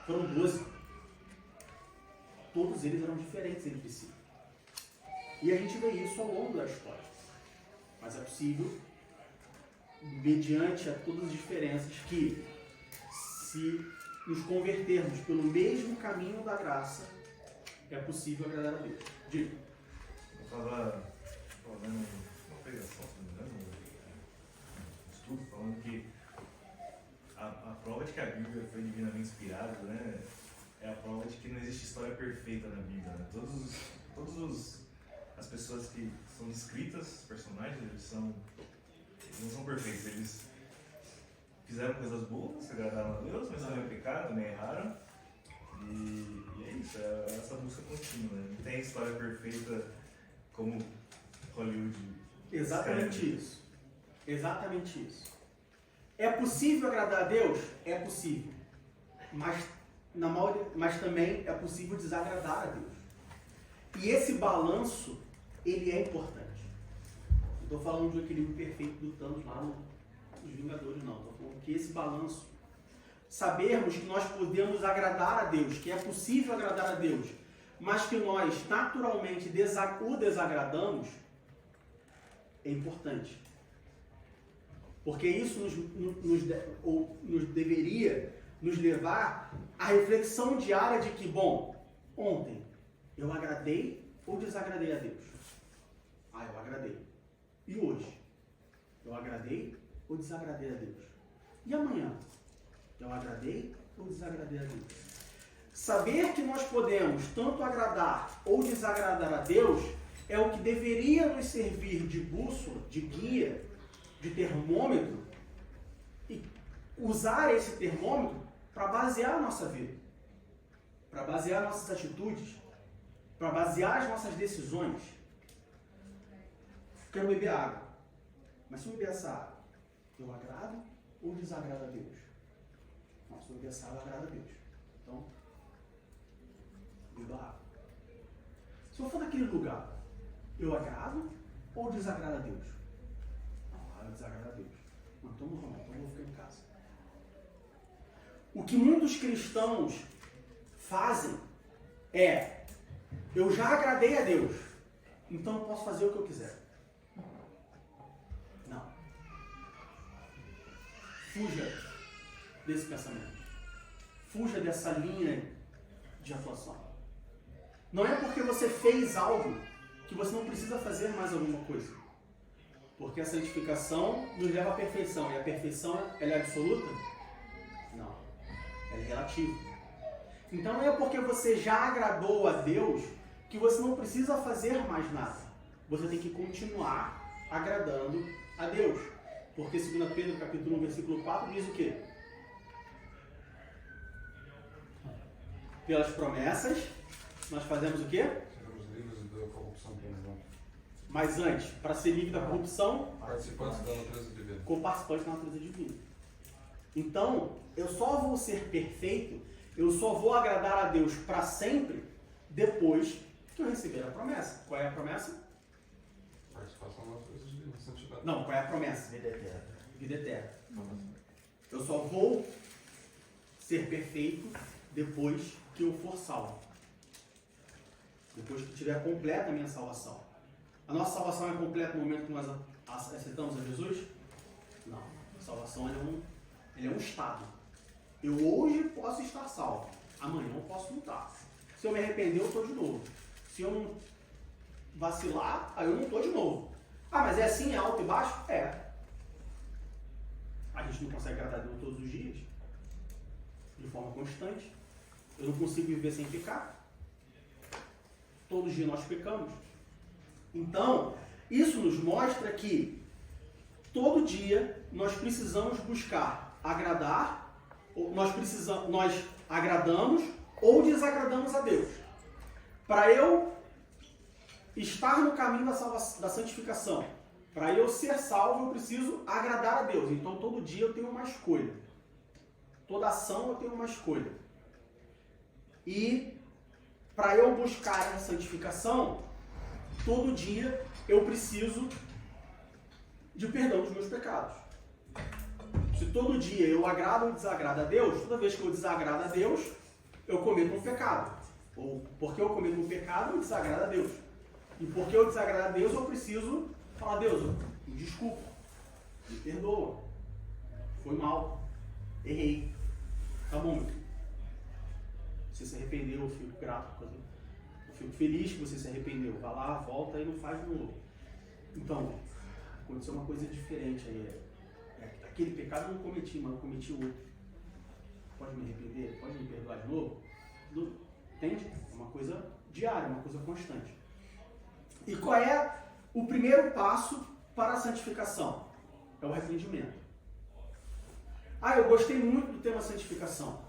foram 12. Todos eles eram diferentes entre si. E a gente vê isso ao longo da história. Mas é possível mediante a todas as diferenças, que se nos convertermos pelo mesmo caminho da graça, é possível agradar a Deus. Diga. Eu estava fazendo uma pregação, se não me engano, um estudo falando que a prova de que a Bíblia foi divinamente inspirada, né, é a prova de que não existe história perfeita na Bíblia. Né? As pessoas que são descritas, personagens, eles não são perfeitos. Eles fizeram coisas boas, agradaram a Deus, mas também pecaram, também erraram. E é isso, é essa busca contínua. Né? Não tem história perfeita como Hollywood. Exatamente isso. Exatamente isso. É possível agradar a Deus? É possível. Mas também é possível desagradar a Deus. E esse balanço, ele é importante. Não estou falando de um equilíbrio perfeito do Thanos lá nos Vingadores, não. Estou falando que esse balanço, sabermos que nós podemos agradar a Deus, que é possível agradar a Deus, mas que nós naturalmente o desagradamos, é importante. Porque isso nos deveria nos levar à reflexão diária de que, bom, ontem eu agradei ou desagradei a Deus? Ah, eu agradei. E hoje? Eu agradei ou desagradei a Deus? E amanhã? Eu agradei ou desagradei a Deus? Saber que nós podemos tanto agradar ou desagradar a Deus é o que deveria nos servir de bússola, de guia, de termômetro, e usar esse termômetro para basear a nossa vida, para basear nossas atitudes, para basear as nossas decisões. Quero beber água, mas se eu beber essa água, eu agrado ou desagrado a Deus? Não, se eu beber essa água, eu agrado a Deus. Então, beba água. Se eu for naquele lugar, eu agrado ou desagrado a Deus? Não, eu desagrado a Deus. Não, então não vou, então eu vou ficar em casa. O que muitos cristãos fazem é: eu já agradei a Deus, então eu posso fazer o que eu quiser. Não. Fuja desse pensamento. Fuja dessa linha de atuação. Não é porque você fez algo que você não precisa fazer mais alguma coisa. Porque a santificação nos leva à perfeição. E a perfeição, ela é absoluta? Não. Ela é relativa. Então não é porque você já agradou a Deus que você não precisa fazer mais nada. Você tem que continuar agradando a Deus. Porque 2 Pedro capítulo 1, versículo 4 diz o quê? Pelas promessas, nós fazemos o quê? Seremos livres da corrupção pelo Mas antes, para ser livre da corrupção, participantes da natureza divina. co-participante da natureza divina. Então, eu só vou ser perfeito, eu só vou agradar a Deus para sempre, depois que eu receber a promessa. Qual é a promessa? Participação da natureza divina, santidade. Não, qual é a promessa? Vida eterna. Vida eterna. Eu só vou ser perfeito depois que eu for salvo. Depois que tiver completa a minha salvação. A nossa salvação é completa no momento que nós aceitamos a Jesus? Não. A salvação ele é um estado. Eu hoje posso estar salvo. Amanhã eu posso não estar. Se eu me arrepender, eu estou de novo. Se eu não vacilar, aí eu não estou de novo. Ah, mas é assim, é alto e baixo? É. A gente não consegue agradar a Deus todos os dias, de forma constante. Eu não consigo viver sem pecar. Todos os dias nós pecamos. Então, isso nos mostra que todo dia nós precisamos buscar agradar, nós agradamos ou desagradamos a Deus. Para eu estar no caminho da santificação, para eu ser salvo, eu preciso agradar a Deus. Então, todo dia eu tenho uma escolha. Toda ação eu tenho uma escolha. E para eu buscar a santificação, todo dia eu preciso de perdão dos meus pecados. Se todo dia eu agrado ou desagrado a Deus, toda vez que eu desagrado a Deus, eu cometo um pecado. Ou porque eu cometo um pecado, eu desagrado a Deus. E porque eu desagrado a Deus, eu preciso falar: Deus, me desculpa. Me perdoa. Foi mal. Errei. Tá bom. Você se arrependeu, eu fico grato. Eu fico feliz que você se arrependeu. Vai lá, volta e não faz de novo. Então, aconteceu uma coisa diferente aí. Aquele pecado eu não cometi, mas eu cometi outro. Pode me arrepender? Pode me perdoar de novo? Entende? É uma coisa diária, uma coisa constante. E qual é o primeiro passo para a santificação? É o arrependimento. Eu gostei muito do tema santificação.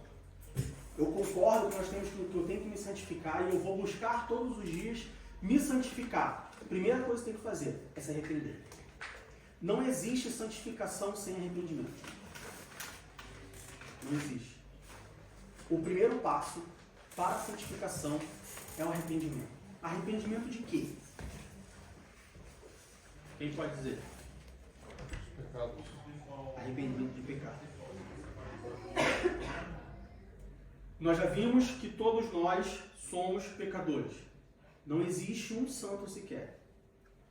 Eu concordo que que eu tenho que me santificar e eu vou buscar todos os dias me santificar. A primeira coisa que tem que fazer é se arrepender. Não existe santificação sem arrependimento. Não existe. O primeiro passo para a santificação é o arrependimento. Arrependimento de quê? Quem pode dizer? Pecados. Arrependimento de pecado. Nós já vimos que todos nós somos pecadores. Não existe um santo sequer.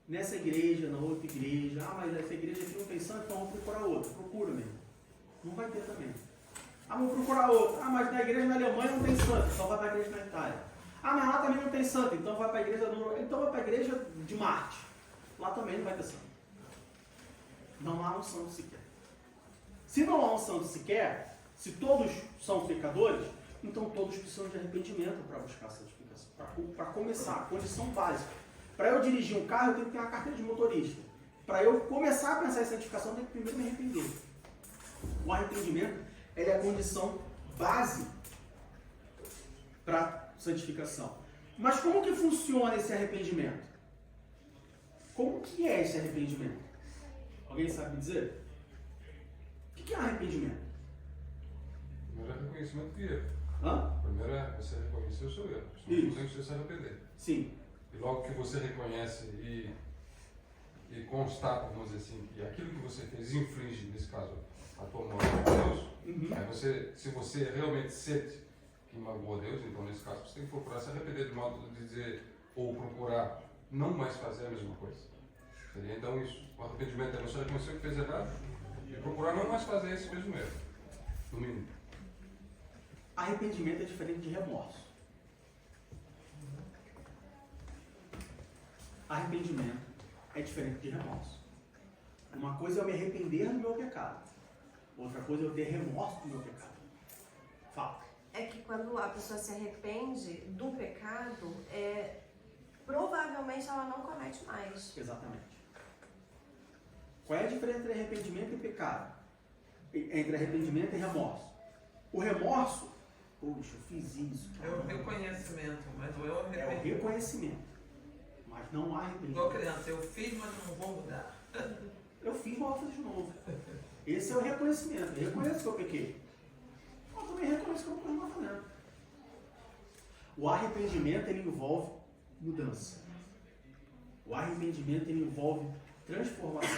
Nessa igreja, na outra igreja. Mas essa igreja aqui não tem santo, então vamos procurar outra. Procura mesmo. Não vai ter também. Vamos procurar outra. Mas na igreja na Alemanha não tem santo, então vai para a igreja na Itália. Mas lá também não tem santo, então vai para a igreja então vai para a igreja de Marte. Lá também não vai ter santo. Não há um santo sequer. Se não há um santo sequer, se todos são pecadores, então todos precisam de arrependimento para buscar a santificação. Para começar, a condição básica. Para eu dirigir um carro, eu tenho que ter uma carteira de motorista. Para eu começar a pensar em santificação, eu tenho que primeiro me arrepender. O arrependimento é a condição base para santificação. Mas como que funciona esse arrependimento? Como que é esse arrependimento? Alguém sabe me dizer? O que é arrependimento? Primeiro é reconhecimento de erro. Primeiro é você reconhecer o seu erro. Isso. Sem você se arrepender. Sim. E logo que você reconhece e constata, vamos dizer assim, que aquilo que você fez infringe, nesse caso, a tua moral de Deus, aí você, se você realmente sente que magoou Deus, então nesse caso você tem que procurar se arrepender de modo de dizer, ou procurar não mais fazer a mesma coisa. Seria então isso. O arrependimento é você reconhecer o que fez errado e procurar não mais fazer esse mesmo erro. No mínimo. Arrependimento é diferente de remorso. Arrependimento é diferente de remorso. Uma coisa é eu me arrepender do meu pecado. Outra coisa é eu ter remorso do meu pecado. Fala. É que quando a pessoa se arrepende do pecado, provavelmente ela não comete mais. Exatamente. Qual é a diferença entre arrependimento e pecado? Entre arrependimento e remorso. O remorso, poxa, eu fiz isso. É o reconhecimento, mas não é o É o arrependimento. reconhecimento. Mas não há arrependimento. Igual criança, eu fiz, mas não vou mudar. Eu fiz, mas vou fazer de novo. Esse é o reconhecimento. Eu reconheço que eu pequei. Eu também reconheço que eu não estou fazendo. O arrependimento, ele envolve mudança. O arrependimento, ele envolve transformação.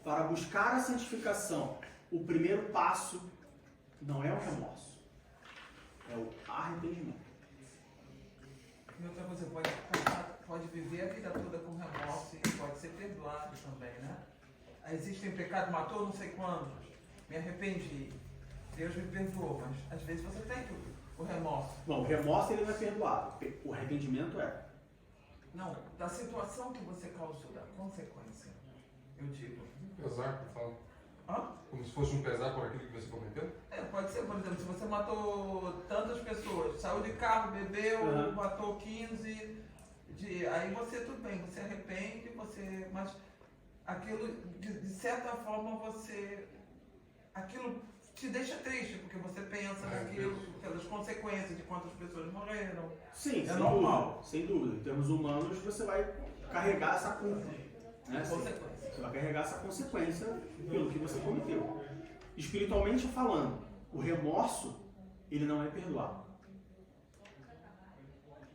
Para buscar a santificação, o primeiro passo não é o remorso. É o arrependimento. E outra coisa, pode viver a vida toda com remorso e pode ser perdoado também, né? Existem pecados, matou não sei quantos, me arrependi, Deus me perdoou, mas às vezes você tem o remorso. Não, o remorso ele não é perdoado. O arrependimento é. Não, da situação que você causou, da consequência, eu digo. Pesar, que fala. Hã? Como se fosse um pesar por aquilo que você cometeu? Pode ser, por exemplo, se você matou tantas pessoas, saiu de carro, bebeu, matou 15, aí você, tudo bem, você arrepende, mas aquilo, de certa forma, aquilo te deixa triste, porque você pensa naquilo, pelas consequências de quantas pessoas morreram. Sim, é normal. Sem dúvida. Em termos humanos, você vai carregar essa culpa. Né? Consequência. Você vai carregar essa consequência pelo que você cometeu. Espiritualmente falando, o remorso, ele não é perdoado.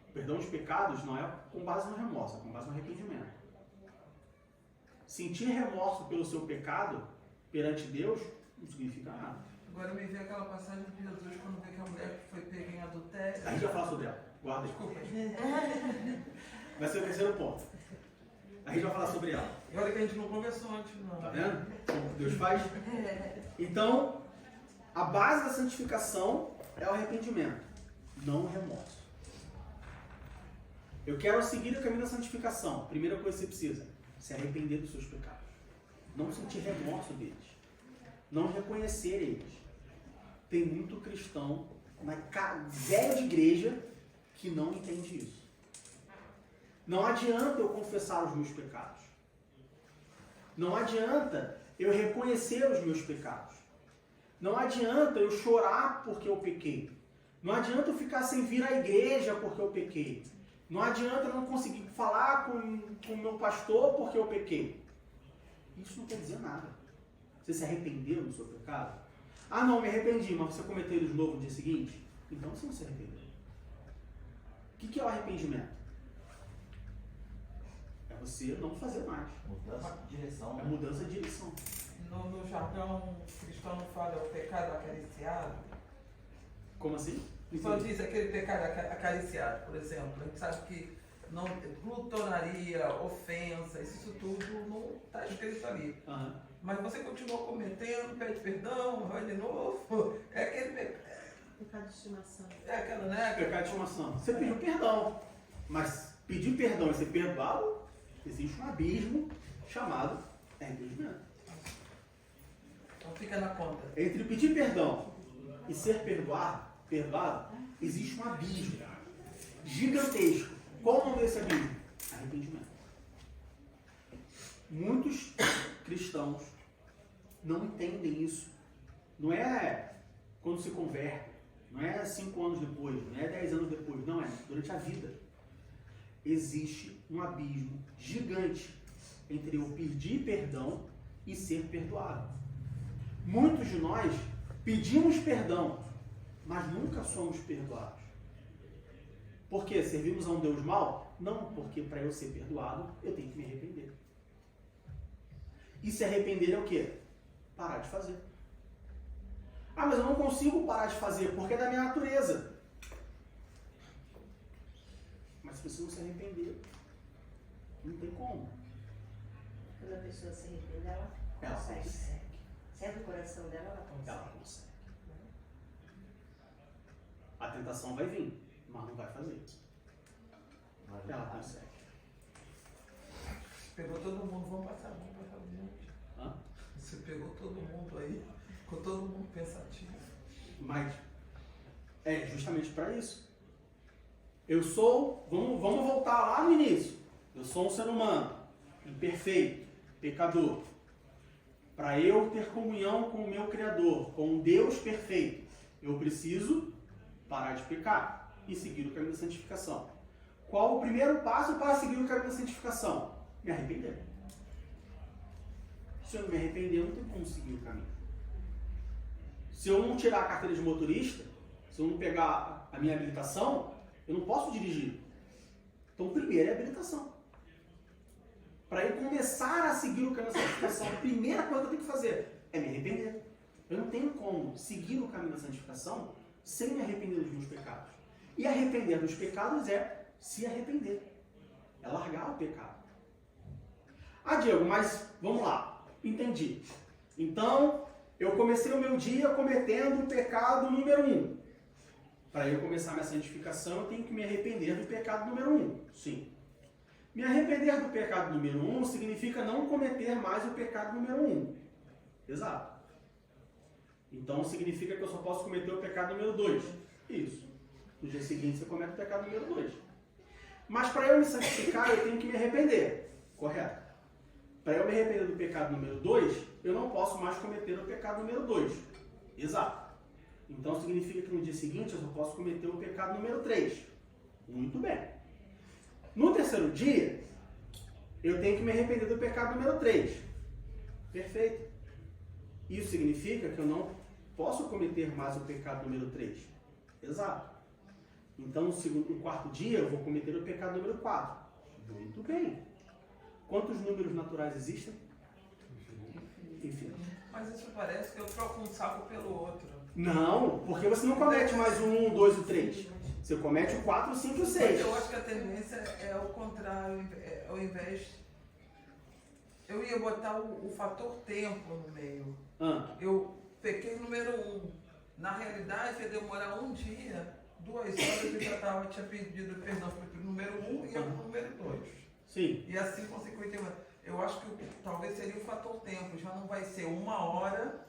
O perdão de pecados não é com base no remorso, é com base no arrependimento. Sentir remorso pelo seu pecado perante Deus não significa nada. Agora me vê aquela passagem de Jesus quando vê que a mulher que foi pega em adultério. A gente já fala sobre ela. Guarda aí. Desculpa. Vai ser o terceiro ponto. A gente vai falar sobre ela. E olha que a gente não conversou antes, não. Tá vendo? Como Deus faz? Então, a base da santificação é o arrependimento, não o remorso. Eu quero seguir o caminho da santificação. Primeira coisa que você precisa, se arrepender dos seus pecados. Não sentir remorso deles. Não reconhecer eles. Tem muito cristão na velha de igreja que não entende isso. Não adianta eu confessar os meus pecados. Não adianta eu reconhecer os meus pecados. Não adianta eu chorar porque eu pequei. Não adianta eu ficar sem vir à igreja porque eu pequei. Não adianta eu não conseguir falar com o meu pastor porque eu pequei. Isso não quer dizer nada. Você se arrependeu do seu pecado? Ah, não, me arrependi, mas você cometeu ele de novo no dia seguinte? Então você não se arrependeu. O que é o arrependimento? É você não fazer mais. Mudança de direção. É mudança de direção. No jargão cristão não fala o pecado acariciado? Como assim? Só diz aquele pecado acariciado, por exemplo. A gente sabe que não, glutonaria, ofensa, isso tudo não está escrito ali. Uhum. Mas você continua cometendo, pede perdão, vai de novo. É aquele Pecado de estimação. é aquela, né? Pecado de estimação. Você pediu perdão, mas pedir perdão e ser perdoado, existe um abismo chamado arrependimento. Então fica na conta. Entre pedir perdão e ser perdoado, existe um abismo gigantesco. Qual o nome desse abismo? Arrependimento. Muitos cristãos não entendem isso. Não é quando se converte, não é 5 anos depois, não é 10 anos depois, não é durante a vida. Existe um abismo gigante entre eu pedir perdão e ser perdoado. Muitos de nós pedimos perdão, mas nunca somos perdoados. Por quê? Servimos a um Deus mau? Não, porque para eu ser perdoado, eu tenho que me arrepender. E se arrepender é o quê? Parar de fazer. Ah, mas eu não consigo parar de fazer, porque é da minha natureza. Mas se você não se arrepender, não tem como. Quando a pessoa se arrepende, ela consegue. Se é do coração dela, ela consegue. Ela consegue. A tentação vai vir, mas não vai fazer. Ela consegue. Pegou todo mundo, vamos passar a mão para frente. Hã? Você pegou todo mundo aí, ficou todo mundo pensativo. Mas é justamente para isso. Eu sou, vamos voltar lá no início. Eu sou um ser humano, imperfeito, pecador. Para eu ter comunhão com o meu Criador, com um Deus perfeito, eu preciso parar de pecar e seguir o caminho da santificação. Qual o primeiro passo para seguir o caminho da santificação? Me arrepender. Se eu não me arrepender, eu não tenho como seguir o caminho. Se eu não tirar a carteira de motorista, se eu não pegar a minha habilitação, eu não posso dirigir. Então, primeiro é a habilitação. Para eu começar a seguir o caminho da santificação, a primeira coisa que eu tenho que fazer é me arrepender. Eu não tenho como seguir o caminho da santificação sem me arrepender dos meus pecados. E arrepender dos pecados é se arrepender. É largar o pecado. Ah, Diego, mas vamos lá. Entendi. Então, eu comecei o meu dia cometendo o pecado número 1. Para eu começar minha santificação, eu tenho que me arrepender do pecado número 1. Sim. Me arrepender do pecado número 1 significa não cometer mais o pecado número 1. Exato. Então significa que eu só posso cometer o pecado número 2. Isso. No dia seguinte você comete o pecado número 2. Mas para eu me santificar, eu tenho que me arrepender. Correto? Para eu me arrepender do pecado número 2, eu não posso mais cometer o pecado número 2. Exato. Então significa que no dia seguinte eu só posso cometer o pecado número 3. Muito bem. No terceiro dia, eu tenho que me arrepender do pecado número 3. Perfeito. Isso significa que eu não posso cometer mais o pecado número 3. Exato. Então, no quarto dia, eu vou cometer o pecado número 4. Muito bem. Quantos números naturais existem? Infinito. Mas isso parece que eu troco um saco pelo outro. Não, porque você não comete mais o 1, o 2 e o 3. Você comete o 4, o 5 e o 6. Eu acho que a tendência é o contrário, ao invés Eu ia botar o fator tempo no meio. Ah, Eu pequei número 1. Na realidade, ia demorar um dia, 2 horas, eu já tinha pedido perdão para o número 1 e eu para o número 2. sim. E assim, consequentemente, eu acho que talvez seria o fator tempo. Já não vai ser 1 hora,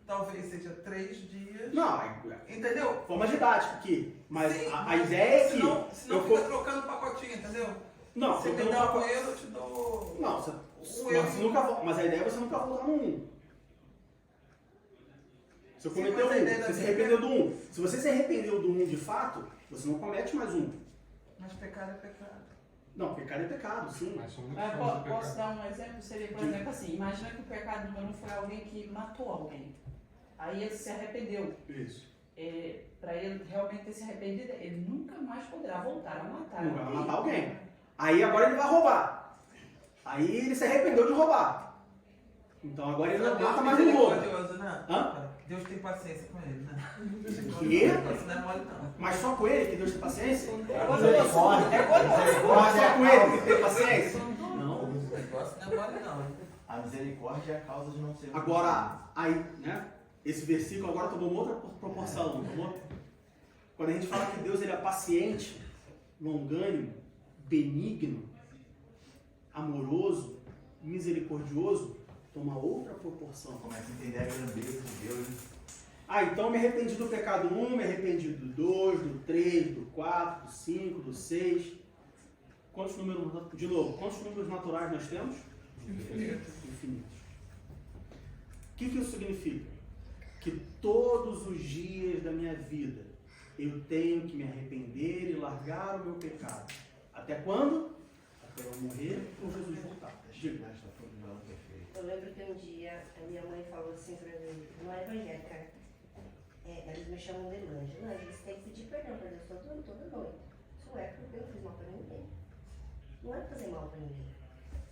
talvez seja 3 dias. Não, Entendeu? forma didática aqui. Mas Sim, a ideia é que. senão eu fica for- trocando pacotinho, entendeu? Não, Você me trocando dá um pacote- erro, eu te dou. Não, você, Um erro. você nunca, mas a ideia é você nunca voltar no 1. Você Sim, cometeu mas a ideia 1, da você se Bíblia- arrependeu do 1. Se você se arrependeu do 1 de fato, você não comete mais 1. Mas pecado é pecado. Não, pecado é pecado, sim. Mas são muitas Mas formas de posso pecado. dar um exemplo? Seria, por exemplo, assim, imagina que o pecado número 1 foi alguém que matou alguém. Aí ele se arrependeu. Isso. Para ele realmente ter se arrependido, ele nunca mais poderá voltar a matar Não vai matar alguém. Aí agora ele vai roubar. Aí ele se arrependeu de roubar. Então agora ele não mata mais um roubo. misericordioso, né? Hã? Deus tem paciência com ele, né? Quê? Isso não é mole, não. Mas só com ele que Deus tem paciência? Misericórdia. Mas só com ele que tem paciência? Não. O negócio não é mole, não. A misericórdia é a causa de não ser. Agora, aí, né? Esse versículo agora tomou uma outra proporção, não tomou? Quando a gente fala que Deus ele é paciente, longânimo, benigno, amoroso, misericordioso, toma outra proporção. Começa a entender a grandeza de Deus. Né? Ah, então me arrependi do pecado 1, me arrependi do 2, do 3, do 4, do 5, do 6. Quantos números, de novo, quantos números naturais nós temos? Infinitos. O que isso significa? Que todos os dias da minha vida eu tenho que me arrepender e largar o meu pecado. Até quando? Até eu morrer ou Jesus voltar. Diga. Eu lembro que um dia a minha mãe falou assim pra mim, não é evangélica, eles me chamam de Lange. Lange, você tem que pedir perdão pra Deus toda noite. Isso é porque eu não fiz mal pra ninguém. Não é fazer mal pra ninguém.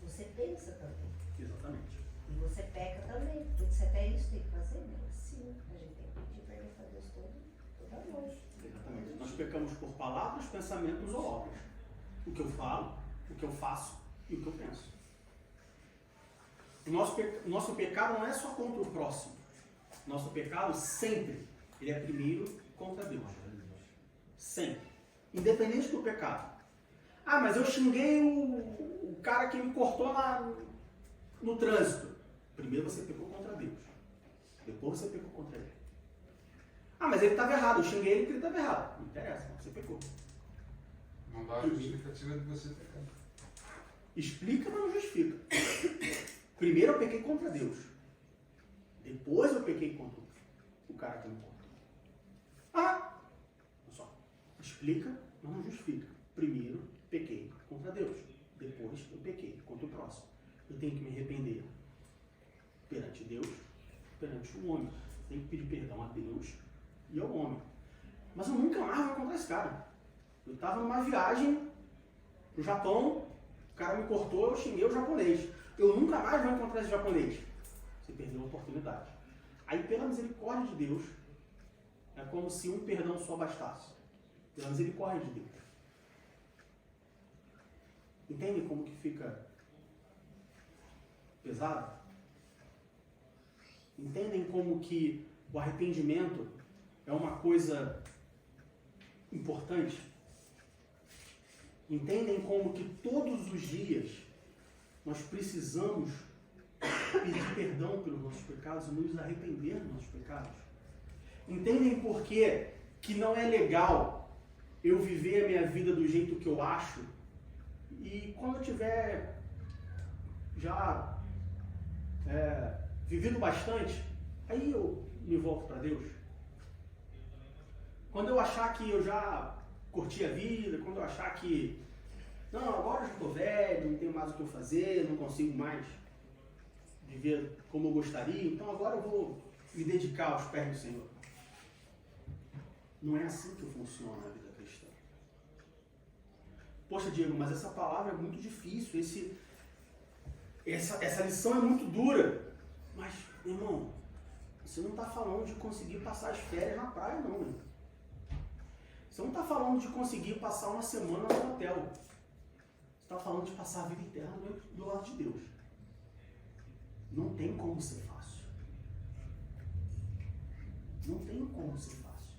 Você pensa também. Exatamente. E você peca também. Porque você até isso tem que fazer, né? Sim, a gente tem que pedir perdão pra Deus toda noite. Exatamente. Nós pecamos por palavras, pensamentos ou obras. O que eu falo, o que eu faço e o que eu penso. O nosso pecado não é só contra o próximo. Nosso pecado sempre, ele é primeiro contra Deus. Sempre. Independente do pecado. Ah, mas eu xinguei o cara que me cortou no trânsito. Primeiro você pecou contra Deus. Depois você pecou contra ele. Ah, mas ele estava errado. Eu xinguei ele porque ele estava errado. Não interessa, você pecou. Não dá a justificativa de você pecar. Explica, mas não justifica. Primeiro eu pequei contra Deus. Depois eu pequei contra o cara que me cortou. Ah! Só. Explica, mas não justifica. Primeiro pequei contra Deus. Depois eu pequei contra o próximo. Eu tenho que me arrepender perante Deus, perante o homem. Tenho que pedir perdão a Deus e ao homem. Mas eu nunca mais vou encontrar esse cara. Eu estava numa viagem pro Japão, o cara me cortou, eu xinguei o japonês. Eu nunca mais vou encontrar esse japonês. Você perdeu a oportunidade. Aí, pela misericórdia de Deus, é como se um perdão só bastasse. Pela misericórdia de Deus. Entende como que fica pesado? Entendem como que o arrependimento é uma coisa importante? Entendem como que todos os dias nós precisamos pedir perdão pelos nossos pecados e nos arrepender dos nossos pecados? Entendem por que não é legal eu viver a minha vida do jeito que eu acho e quando eu tiver já vivido bastante, aí eu me volto para Deus? Quando eu achar que eu já curti a vida, quando eu achar que não, agora eu já estou velho, não tenho mais o que eu fazer, não consigo mais viver como eu gostaria, então agora eu vou me dedicar aos pés do Senhor. Não é assim que funciona a vida cristã. Poxa, Diego, mas essa palavra é muito difícil, essa lição é muito dura. Mas, irmão, você não está falando de conseguir passar as férias na praia, não, né? Você não está falando de conseguir passar uma semana no hotel. Você está falando de passar a vida eterna do lado de Deus. Não tem como ser fácil. Não tem como ser fácil.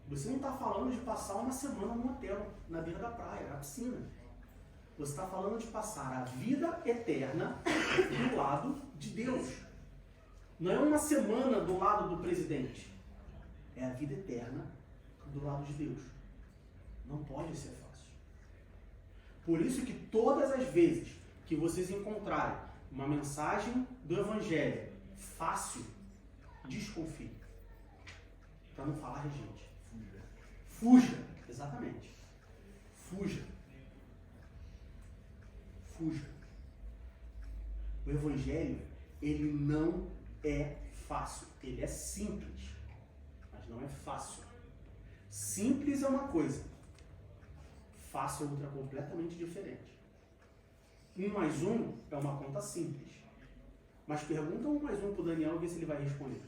Você não está falando de passar uma semana num hotel, na beira da praia, na piscina. Você está falando de passar a vida eterna do lado de Deus. Não é uma semana do lado do presidente. É a vida eterna do lado de Deus. Não pode ser fácil. Por isso que todas as vezes que vocês encontrarem uma mensagem do Evangelho fácil, desconfie. Para não falar regente. Fuja. Exatamente. Fuja. Fuja. O Evangelho, ele não é fácil. Ele é simples, mas não é fácil. Simples é uma coisa. Fácil é outra completamente diferente. 1 mais 1 é uma conta simples. Mas pergunta 1 mais 1 para o Daniel e vê se ele vai responder.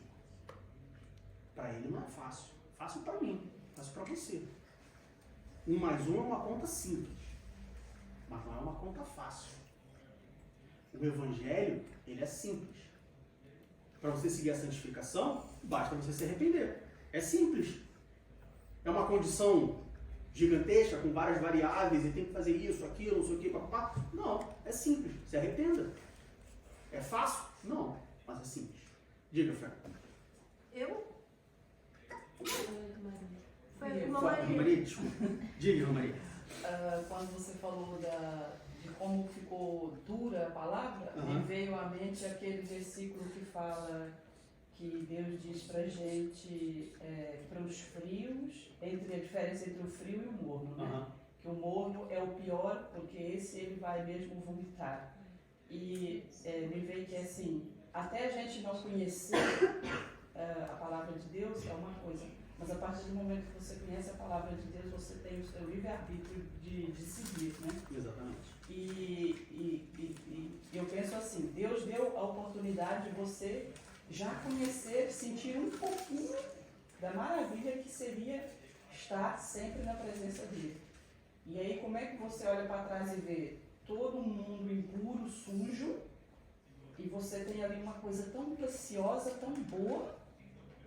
Para ele não é fácil. Fácil para mim. Fácil para você. 1 mais 1 é uma conta simples. Mas não é uma conta fácil. O Evangelho, ele é simples. Para você seguir a santificação, basta você se arrepender. É simples. É uma condição gigantesca, com várias variáveis, e tem que fazer isso, aquilo, não sei o que, papapá. Não, é simples. Se arrependa. É fácil? Não, mas é simples. Diga, Fran. Eu? Foi Irmã uma Irmã Maria, desculpa. Diga, Irmã Maria. Quando você falou de como ficou dura a palavra, Uhum. me veio à mente aquele versículo que fala que Deus diz pra gente, para os frios, a diferença entre o frio e o morno, né? Uhum. Que o morno é o pior, porque esse ele vai mesmo vomitar. E me veio que assim, até a gente não conhecer a palavra de Deus é uma coisa, mas a partir do momento que você conhece a palavra de Deus, você tem o seu livre-arbítrio de seguir, né? Exatamente. E eu penso assim, Deus deu a oportunidade de você já conhecer, sentir um pouquinho da maravilha que seria estar sempre na presença dele. E aí como é que você olha para trás e vê todo mundo impuro, sujo, e você tem ali uma coisa tão preciosa, tão boa,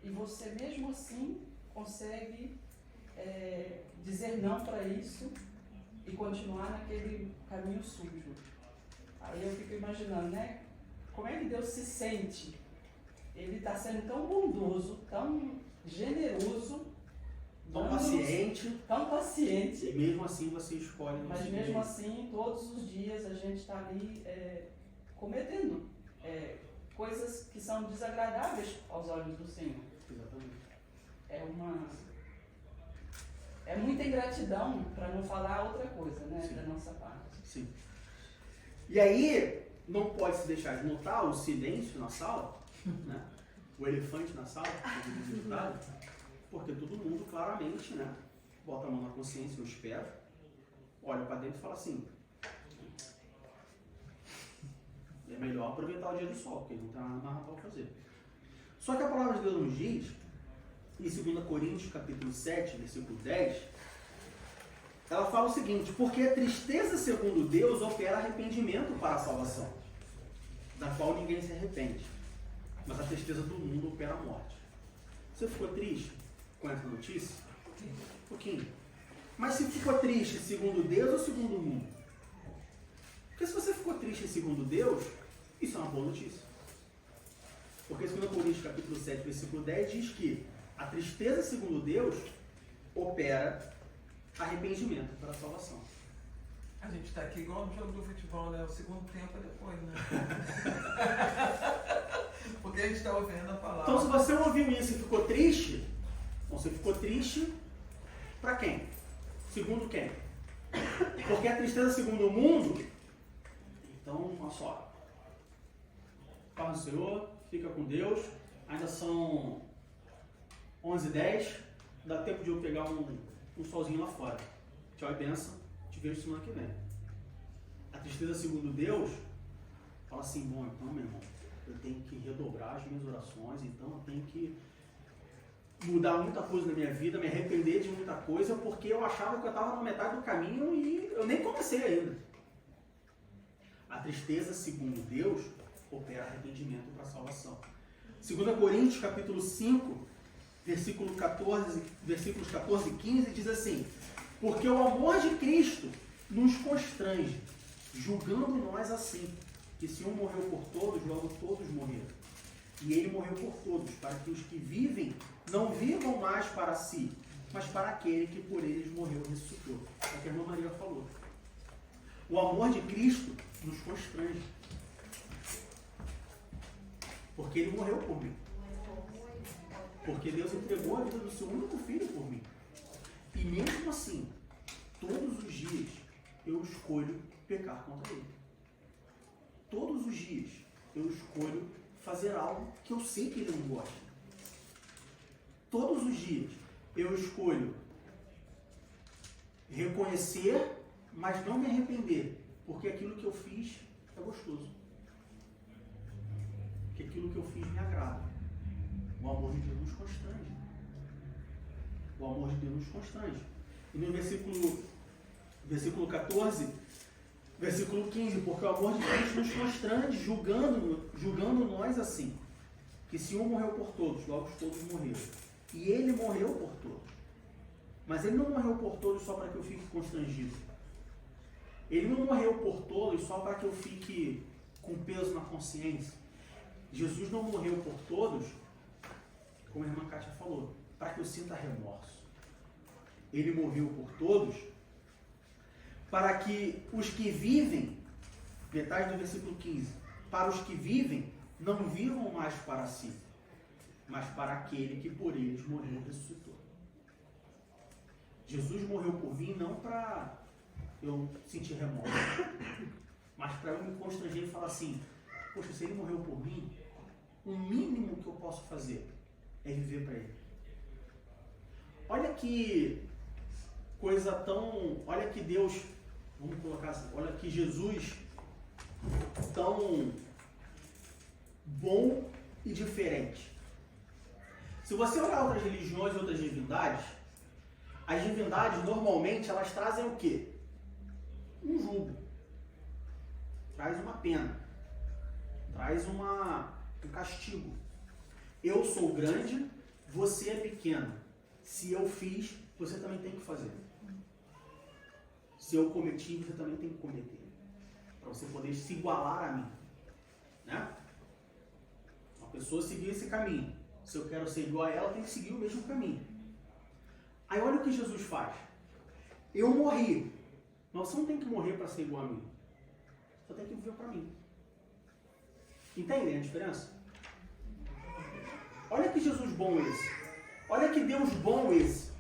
e você mesmo assim consegue dizer não para isso e continuar naquele caminho sujo. Aí eu fico imaginando, né? Como é que Deus se sente? Ele está sendo tão bondoso, tão generoso, Tão paciente. tão paciente. E mesmo assim você escolhe não Mas seguir mesmo ele. assim, todos os dias a gente está ali cometendo coisas que são desagradáveis aos olhos do Senhor. Exatamente. É muita ingratidão, para não falar outra coisa, né, Sim. da nossa parte. Sim. E aí, não pode se deixar de notar o silêncio na sala, né? O elefante na sala, porque todo mundo claramente, né, bota a mão na consciência, eu espero, olha para dentro e fala assim, é melhor aproveitar o dia do sol, porque não tem nada mais para fazer. Só que a palavra de Deus nos diz, em 2 Coríntios capítulo 7, versículo 10, ela fala o seguinte, porque a tristeza segundo Deus opera arrependimento para a salvação, da qual ninguém se arrepende, mas a tristeza do mundo opera a morte. Você ficou triste com essa notícia? Um pouquinho. Mas se ficou triste segundo Deus ou segundo o mundo? Porque se você ficou triste segundo Deus, isso é uma boa notícia. Porque 2 Coríntios capítulo 7, versículo 10 diz que a tristeza segundo Deus opera arrependimento para a salvação. A gente está aqui igual no jogo do futebol, né? O segundo tempo é depois, né? Porque a gente está ouvindo a palavra. Então, se você ouviu isso e ficou triste, então você ficou triste para quem? Segundo quem? Porque a tristeza segundo o mundo, então, olha só, paz do Senhor, fica com Deus, ainda são 11h10, dá tempo de eu pegar um solzinho lá fora. Tchau e benção, te vejo semana que vem. A tristeza segundo Deus, fala assim, bom, então, meu irmão, eu tenho que redobrar as minhas orações, então eu tenho que mudar muita coisa na minha vida, me arrepender de muita coisa, porque eu achava que eu estava na metade do caminho e eu nem comecei ainda. A tristeza segundo Deus opera arrependimento para a salvação. 2 Coríntios, capítulo 5, versículos 14 e 15, diz assim: porque o amor de Cristo nos constrange, julgando nós assim, que se um morreu por todos, logo todos morreram. E ele morreu por todos, para que os que vivem não vivam mais para si, mas para aquele que por eles morreu e ressuscitou. É o que a irmã Maria falou. O amor de Cristo nos constrange. Porque ele morreu por mim. Porque Deus entregou a vida do seu único filho por mim. E mesmo assim, todos os dias eu escolho pecar contra ele. Todos os dias eu escolho fazer algo que eu sei que ele não gosta. Todos os dias eu escolho reconhecer, mas não me arrepender, porque aquilo que eu fiz é gostoso. Porque aquilo que eu fiz me agrada. O amor de Deus nos constrange. O amor de Deus nos constrange. E no versículo 14, versículo 15, porque o amor de Deus nos constrange, julgando nós assim, que se um morreu por todos, logo todos morreram. E ele morreu por todos. Mas ele não morreu por todos só para que eu fique constrangido. Ele não morreu por todos só para que eu fique com peso na consciência. Jesus não morreu por todos, como a irmã Kátia falou, para que eu sinta remorso. Ele morreu por todos para que os que vivem, metade do versículo 15, para os que vivem, não vivam mais para si, mas para aquele que por eles morreu e ressuscitou. Jesus morreu por mim não para eu sentir remorso, mas para eu me constranger e falar assim: poxa, se ele morreu por mim, o mínimo que eu posso fazer é viver para ele. Olha que coisa tão... Olha que Deus... Vamos colocar assim, olha que Jesus tão bom e diferente. Se você olhar outras religiões e outras divindades, as divindades normalmente elas trazem o quê? Um jugo. Traz uma pena. Traz um castigo. Eu sou grande, você é pequeno. Se eu fiz, você também tem que fazer. Se eu cometi, você também tem que cometer. Para você poder se igualar a mim. Né? Uma pessoa seguir esse caminho. Se eu quero ser igual a ela, tem que seguir o mesmo caminho. Aí olha o que Jesus faz. Eu morri. Mas você não tem que morrer para ser igual a mim. Você tem que viver para mim. Entendem a diferença? Olha que Jesus bom esse. Olha que Deus bom esse.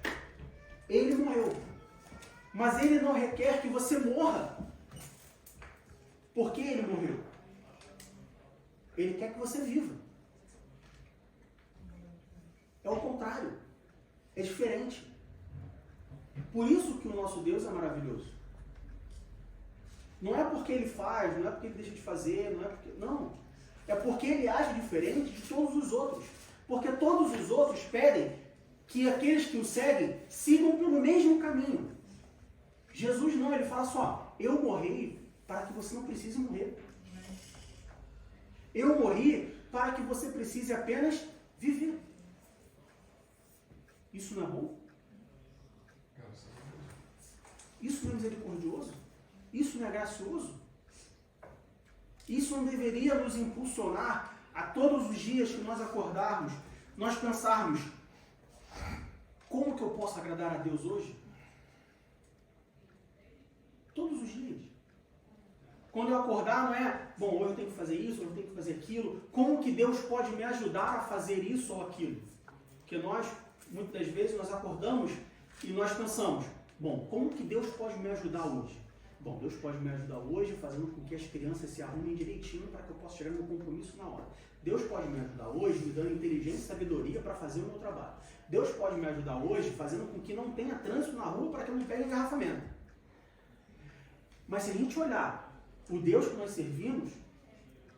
Ele morreu. Mas ele não requer que você morra. Por que ele morreu? Ele quer que você viva. É o contrário. É diferente. Por isso que o nosso Deus é maravilhoso. Não é porque ele faz, não é porque ele deixa de fazer, não é porque... Não. É porque ele age diferente de todos os outros. Porque todos os outros pedem que aqueles que o seguem sigam pelo mesmo caminho. Jesus não, ele fala só: eu morri para que você não precise morrer. Eu morri para que você precise apenas viver. Isso não é bom? Isso não é misericordioso? Isso não é gracioso? Isso não deveria nos impulsionar a todos os dias que nós acordarmos, nós pensarmos: como que eu posso agradar a Deus hoje? Todos os dias. Quando eu acordar, não é, bom, hoje eu tenho que fazer isso, hoje eu tenho que fazer aquilo. Como que Deus pode me ajudar a fazer isso ou aquilo? Porque nós, muitas das vezes, nós acordamos e nós pensamos: bom, como que Deus pode me ajudar hoje? Bom, Deus pode me ajudar hoje fazendo com que as crianças se arrumem direitinho para que eu possa chegar no meu compromisso na hora. Deus pode me ajudar hoje me dando inteligência e sabedoria para fazer o meu trabalho. Deus pode me ajudar hoje fazendo com que não tenha trânsito na rua para que eu não pegue engarrafamento. Mas se a gente olhar o Deus que nós servimos,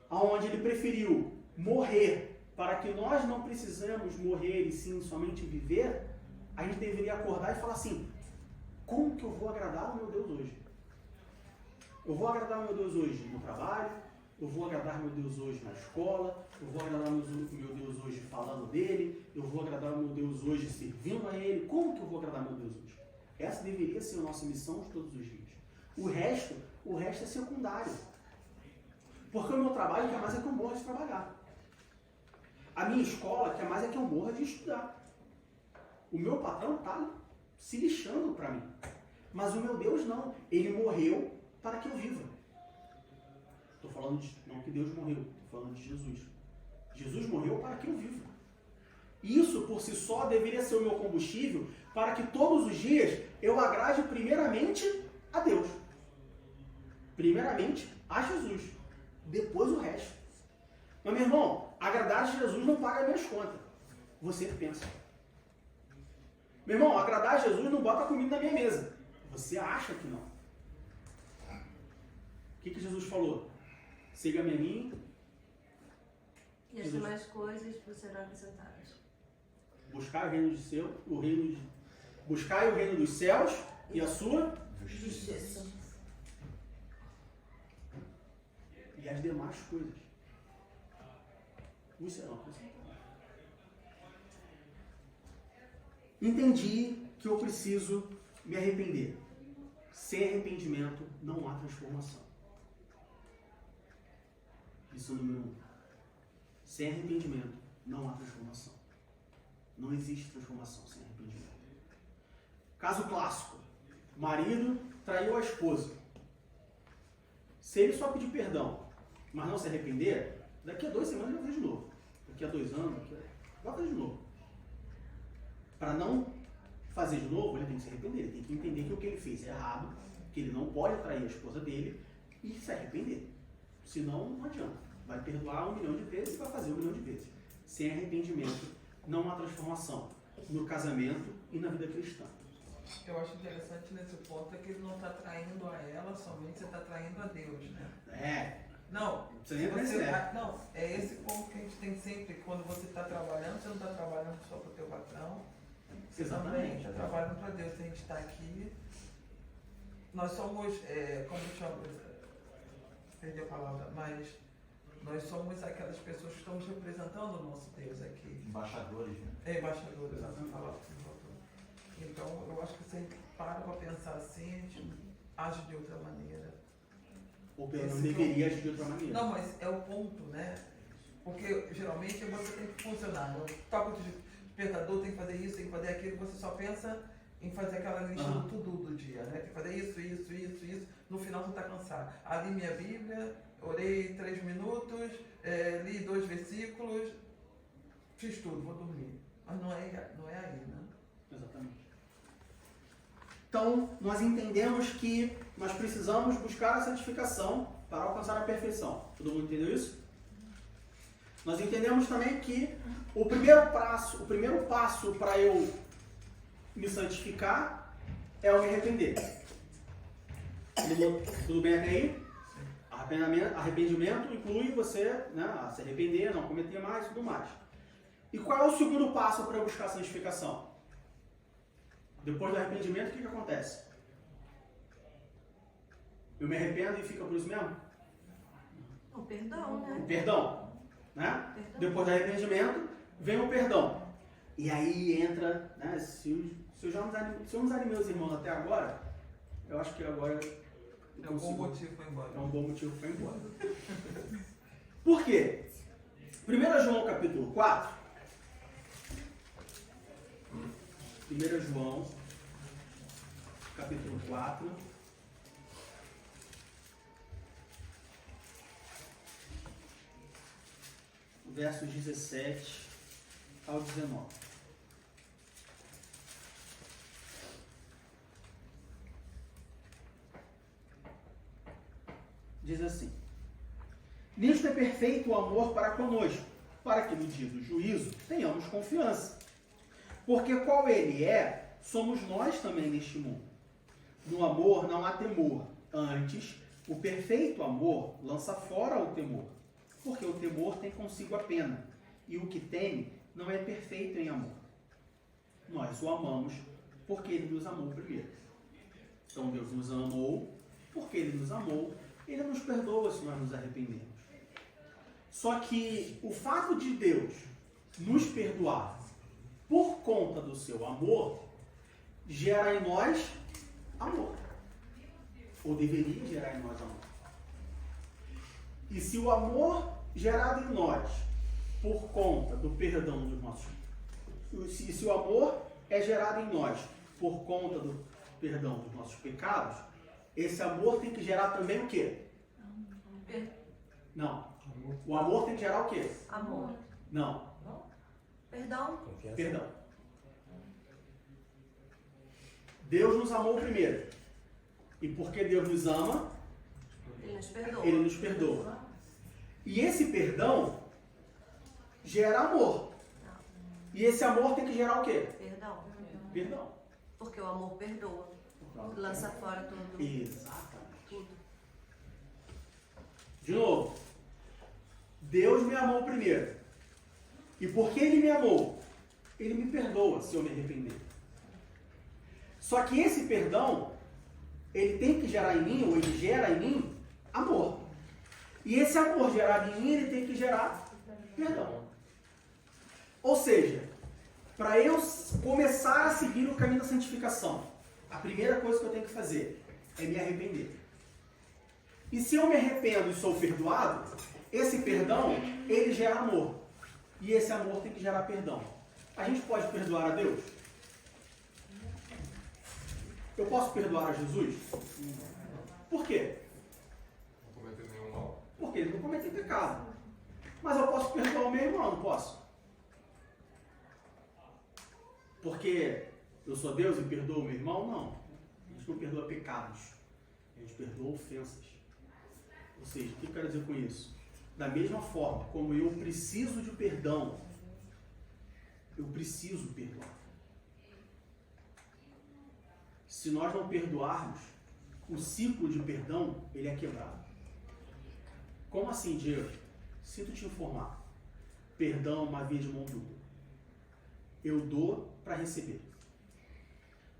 aonde ele preferiu morrer para que nós não precisamos morrer e sim somente viver, a gente deveria acordar e falar assim: como que eu vou agradar o meu Deus hoje? Eu vou agradar o meu Deus hoje no trabalho, eu vou agradar meu Deus hoje na escola, eu vou agradar meu Deus hoje falando dele, eu vou agradar meu Deus hoje servindo a ele. Como que eu vou agradar meu Deus hoje? Essa deveria ser a nossa missão de todos os dias. O resto é secundário. Porque o meu trabalho quer mais é que eu morra de trabalhar. A minha escola quer mais é que eu morra de estudar. O meu patrão está se lixando para mim. Mas o meu Deus não. Ele morreu para que eu viva. Estou falando não que Deus morreu, estou falando de Jesus. Jesus morreu para que eu viva. Isso por si só deveria ser o meu combustível para que todos os dias eu agrade primeiramente a Deus. Primeiramente a Jesus. Depois o resto. Mas, meu irmão, agradar a Jesus não paga minhas contas. Você que pensa. Meu irmão, agradar a Jesus não bota comida na minha mesa. Você acha que não. O que Jesus falou? Siga-me a mim. E as demais coisas vos serão acrescentadas. Buscar o reino dos céus, buscar o reino dos céus e a sua Justiça. E as demais coisas vos serão acrescentadas. Entendi que eu preciso me arrepender. Sem arrependimento não há transformação. Isso número 1. Sem arrependimento não há transformação. Não existe transformação sem arrependimento. Caso clássico. Marido traiu a esposa. Se ele só pedir perdão, mas não se arrepender, daqui a 2 semanas ele vai fazer de novo. Daqui a 2 anos, vai fazer de novo. Para não fazer de novo, ele tem que se arrepender. Ele tem que entender que o que ele fez é errado, que ele não pode trair a esposa dele e se arrepender. Senão, não adianta. Vai perdoar 1 milhão de vezes e vai fazer 1 milhão de vezes. Sem arrependimento, não há transformação no casamento e na vida cristã. Eu acho interessante nesse ponto é que ele não está traindo a ela, somente você está traindo a Deus, né? Não, Você nem percebe. não, é esse ponto que a gente tem sempre, quando você está trabalhando, você não está trabalhando só para o teu patrão, você Exatamente. também está trabalhando para Deus. Se a gente está aqui, nós somos, como chama, perdi a palavra, mas nós somos aquelas pessoas que estamos representando o nosso Deus aqui. Embaixadores, né? Embaixadores, essa palavra que você botou. Então, eu acho que se a gente para pensar assim, a gente age de outra maneira. Ou pelo menos deveria agir de outra maneira. Não, mas é o ponto, né? Porque geralmente você tem que funcionar. O toque de despertador tem que fazer isso, tem que fazer aquilo, você só pensa em fazer aquela lista do tudo do dia, né? Tem que fazer isso. No final você está cansado. Ali minha Bíblia, orei 3 minutos, li 2 versículos, fiz tudo, vou dormir. Mas não é aí, né? Exatamente. Então, nós entendemos que nós precisamos buscar a santificação para alcançar a perfeição. Todo mundo entendeu isso? Nós entendemos também que o primeiro passo para eu me santificar é eu me arrepender. Tudo bem até aí? Arrependimento inclui você, né, se arrepender, não cometer mais e tudo mais. E qual é o segundo passo para eu buscar a santificação? Depois do arrependimento, o que acontece? Eu me arrependo e fica por isso mesmo? O perdão, né? O perdão, né? Perdão. Depois do arrependimento, vem o perdão. E aí entra, né? Se eu não desanimei meus irmãos até agora, eu acho que agora... É um bom motivo para ir embora. É um bom motivo para ir embora. Por quê? 1 João capítulo 4. 1 João, capítulo 4, versos 17 ao 19. Diz assim: nisto é perfeito o amor para conosco, para que no dia do juízo tenhamos confiança. Porque qual ele é, somos nós também neste mundo. No amor não há temor. Antes, o perfeito amor lança fora o temor. Porque o temor tem consigo a pena. E o que teme não é perfeito em amor. Nós o amamos porque ele nos amou primeiro. Então Deus nos amou porque ele nos amou Ele nos perdoa se nós nos arrependemos. Só que o fato de Deus nos perdoar por conta do seu amor, gera em nós amor. Ou deveria gerar em nós amor. E se o amor gerado em nós, por conta do perdão dos nossos... Se o amor é gerado em nós por conta do perdão dos nossos pecados, esse amor tem que gerar também o quê? Não. O amor tem que gerar o quê? Amor. Não. Perdão. Perdão. Deus nos amou primeiro. E porque Deus nos ama, Ele nos perdoa. Ele nos perdoa. E esse perdão gera amor. E esse amor tem que gerar o quê? Perdão. Perdão. Porque o amor perdoa. Lança fora tudo. Exatamente. Tudo. De novo. Deus me amou primeiro. E porque Ele me amou, Ele me perdoa se eu me arrepender. Só que esse perdão, ele tem que gerar em mim, ou ele gera em mim, amor. E esse amor gerado em mim, ele tem que gerar perdão. Ou seja, para eu começar a seguir o caminho da santificação, a primeira coisa que eu tenho que fazer é me arrepender. E se eu me arrependo e sou perdoado, esse perdão, ele gera amor. E esse amor tem que gerar perdão. A gente pode perdoar a Deus? Eu posso perdoar a Jesus? Por quê? Não cometeu nenhum mal. Porque ele não cometeu pecado. Mas eu posso perdoar o meu irmão, não posso? Porque eu sou Deus e perdoo o meu irmão? Não. A gente não perdoa pecados. A gente perdoa ofensas. Ou seja, o que eu quero dizer com isso? Da mesma forma como eu preciso de perdão, eu preciso perdoar. Se nós não perdoarmos, o ciclo de perdão, ele é quebrado. Como assim, Diego? Sinto te informar. Perdão é uma via de mão dupla. Eu dou para receber.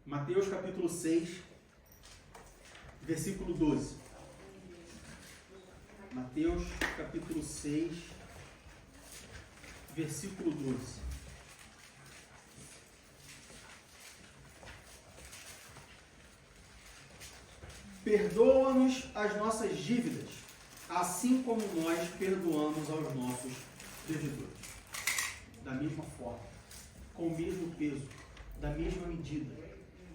Mateus capítulo 6, versículo 12. Mateus capítulo 6, versículo 12. Perdoa-nos as nossas dívidas, assim como nós perdoamos aos nossos devedores. Da mesma forma, com o mesmo peso, da mesma medida,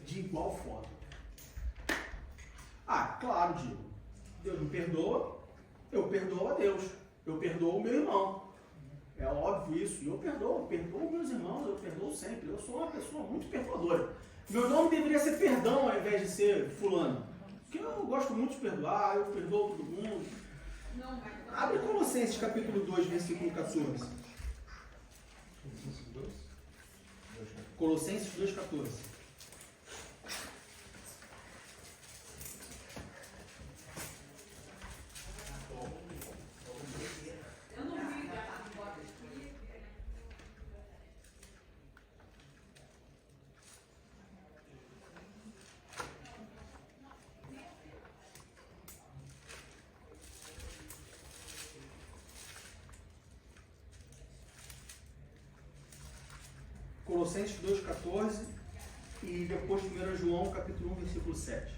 de igual forma. Ah, claro, Diego. Deus me perdoa, eu perdoo a Deus. Eu perdoo o meu irmão. É óbvio isso. E eu perdoo meus irmãos, eu perdoo sempre. Eu sou uma pessoa muito perdoadora. Meu nome deveria ser perdão ao invés de ser fulano. Porque eu gosto muito de perdoar, eu perdoo todo mundo. Abre Colossenses capítulo 2, versículo 14. Colossenses 2, 14. Colossenses 2,14 e depois 1 João capítulo 1, versículo 7.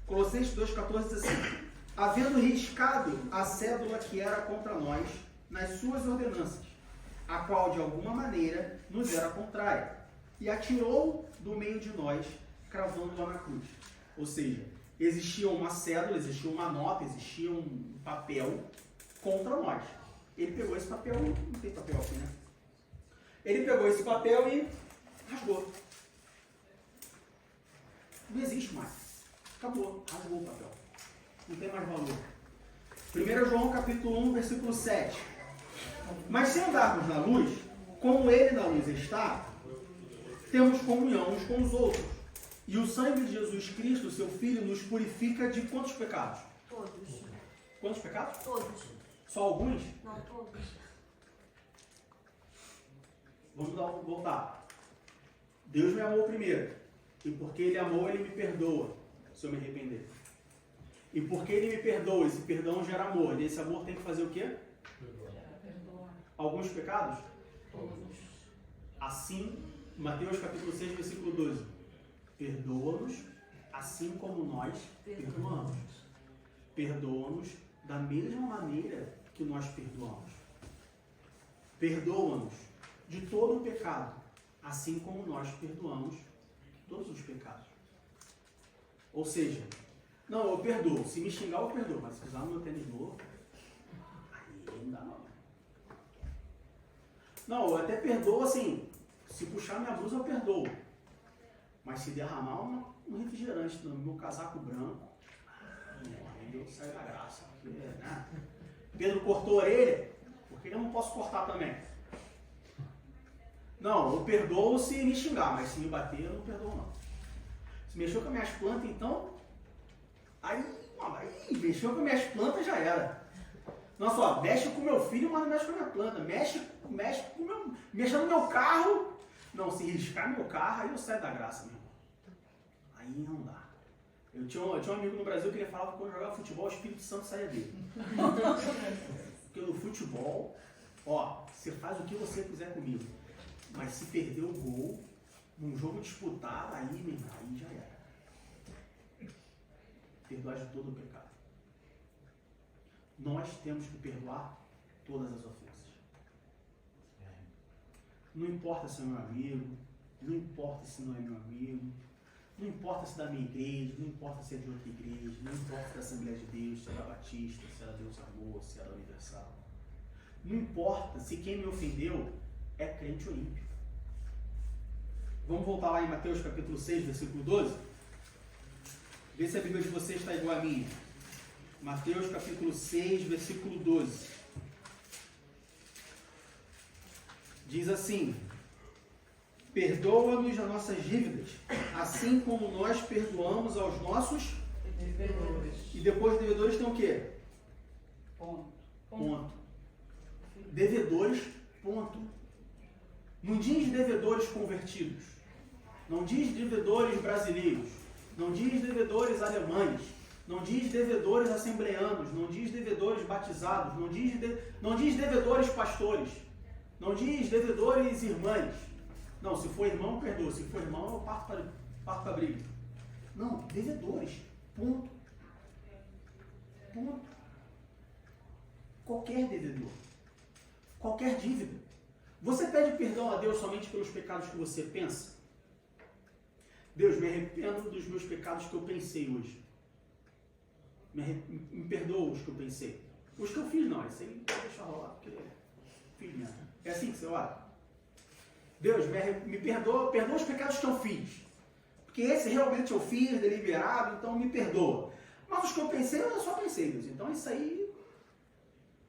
Colossenses 2,14 diz assim: havendo riscado a cédula que era contra nós nas suas ordenanças, a qual de alguma maneira nos era contrária, e atirou do meio de nós, cravando-a na cruz. Ou seja, existia uma cédula, existia uma nota, existia um papel contra nós. Ele pegou esse papel, não tem papel aqui, né? Ele pegou esse papel e rasgou. Não existe mais. Acabou. Rasgou o papel. Não tem mais valor. 1 João capítulo 1, versículo 7. Mas se andarmos na luz, como ele na luz está, temos comunhão uns com os outros. E o sangue de Jesus Cristo, seu Filho, nos purifica de quantos pecados? Todos. Quantos pecados? Todos. Só alguns? Não, todos. Vamos voltar. Deus me amou primeiro. E porque Ele amou, Ele me perdoa se eu me arrepender. E porque ele me perdoa, esse perdão gera amor. E esse amor tem que fazer o quê? Perdoar Alguns pecados? todos. Assim, Mateus capítulo 6, versículo 12. Perdoa-nos, assim como nós perdoamos. Perdoa-nos da mesma maneira que nós perdoamos. Perdoa-nos de todo o pecado, assim como nós perdoamos todos os pecados. Ou seja, não, eu perdoo. Se me xingar, eu perdoo. Mas se pisar no meu tênis novo, aí não dá não. Não, eu até perdoo assim. Se puxar minha blusa, eu perdoo. Mas se derramar um refrigerante no meu casaco branco, aí eu saio da graça. Porque, né? Pedro cortou a orelha, porque eu não posso cortar também. Não, eu perdoo se me xingar, mas se me bater, eu não perdoo não. Se mexeu com as minhas plantas, então, aí mexeu com as minhas plantas, já era. Não só, mexe com o meu filho, mas não mexe com a minha planta. Mexe no meu carro. Não, se riscar meu carro, aí eu saio da graça, meu irmão. Aí não dá. Eu tinha um amigo no Brasil que ele falava que quando jogava futebol, o Espírito Santo saía dele. Porque no futebol, ó, você faz o que você quiser comigo. Mas se perder o gol, num jogo disputado, aí, meu irmão, aí já era. Perdoar de todo o pecado. Nós temos que perdoar todas as ofensas. Não importa se é meu amigo, não importa se não é meu amigo, não importa se é da minha igreja, não importa se é de outra igreja, não importa se é da Assembleia de Deus, se é da Batista, se é da Deus Amor, se é da Universal. Não importa se quem me ofendeu é crente ou ímpio. Vamos voltar lá em Mateus capítulo 6, versículo 12? Vê se a Bíblia de vocês está igual a minha. Mateus capítulo 6, versículo 12. Diz assim: perdoa-nos as nossas dívidas, assim como nós perdoamos aos nossos Devedores. E depois devedores tem o quê? Ponto. Devedores, ponto. Não diz devedores convertidos. Não diz devedores brasileiros. Não diz devedores alemães. Não diz devedores assembleanos. Não diz devedores batizados. Não diz devedores pastores. Não diz devedores irmãs. Não, se for irmão, perdoa. Se for irmão, eu parto para a briga. Não, devedores. Ponto. Ponto. Qualquer devedor. Qualquer dívida. Você pede perdão a Deus somente pelos pecados que você pensa? Deus, me arrependo dos meus pecados que eu pensei hoje. Me perdoa os que eu pensei. Os que eu fiz não, isso aí deixa rolar, porque fiz mesmo. É assim que você ora? Deus, me perdoa os pecados que eu fiz. Porque esse realmente eu fiz, deliberado, então me perdoa. Mas os que eu pensei, eu só pensei, Deus. Então isso aí,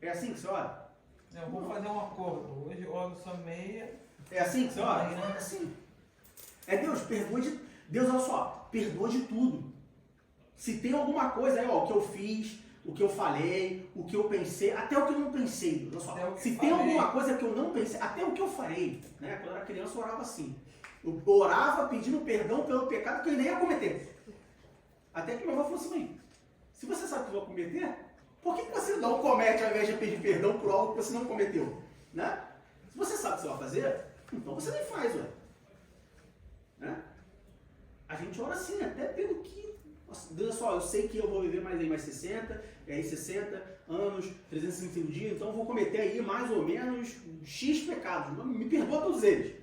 é assim que você ora? Eu vou fazer um acordo. Hoje eu oro só meia. É assim que você ora? É assim. É Deus, perdoa de... Deus, olha só, perdoa de tudo. Se tem alguma coisa aí, ó, o que eu fiz, o que eu falei, o que eu pensei, até o que eu não pensei, Deus, olha só. Se tem alguma coisa que eu não pensei, até o que eu farei, né? Quando eu era criança eu orava assim. Eu orava pedindo perdão pelo pecado que eu nem ia cometer. Até que meu avô falou assim: mãe, se você sabe que eu vou cometer, por que você não comete ao invés de pedir perdão por algo que você não cometeu? Né? Se você sabe o que você vai fazer, então você nem faz, ué. Né? A gente ora assim, até pelo que... Nossa, Deus, só, eu sei que eu vou viver mais 60, e aí 60 anos, 365 dias, então eu vou cometer aí mais ou menos X pecados. Me perdoa todos eles.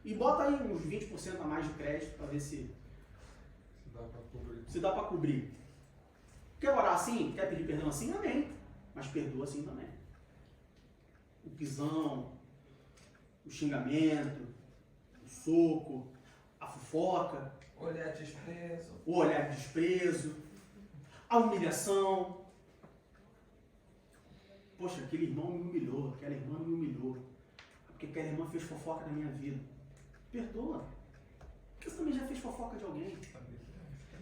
E bota aí uns 20% a mais de crédito para ver se dá para cobrir. Quer orar assim? Quer pedir perdão assim? Amém. Mas perdoa assim também. O pisão, o xingamento, o soco, a fofoca, O olhar de desprezo. o olhar de desprezo, a humilhação. Poxa, aquele irmão me humilhou, aquela irmã me humilhou, porque aquela irmã fez fofoca na minha vida. Perdoa. Porque você também já fez fofoca de alguém.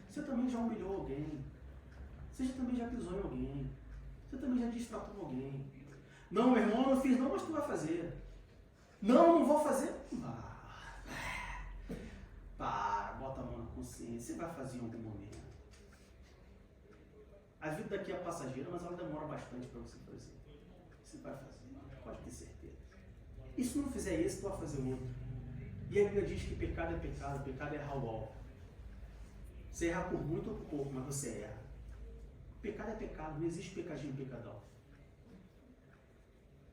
Você também já humilhou alguém. Você também já pisou em alguém. Você também já distratou alguém. Não, meu irmão, eu não fiz não, mas tu vai fazer. Não, não vou fazer. Para, bota a mão na consciência. Você vai fazer em algum momento. A vida daqui é passageira, mas ela demora bastante para você fazer. Você vai fazer, pode ter certeza. E se não fizer esse, tu vai fazer outro. E a Bíblia diz que pecado é errar o alvo. Você erra por muito ou por pouco, mas você erra. Pecado é pecado, não existe pecadinho pecadão.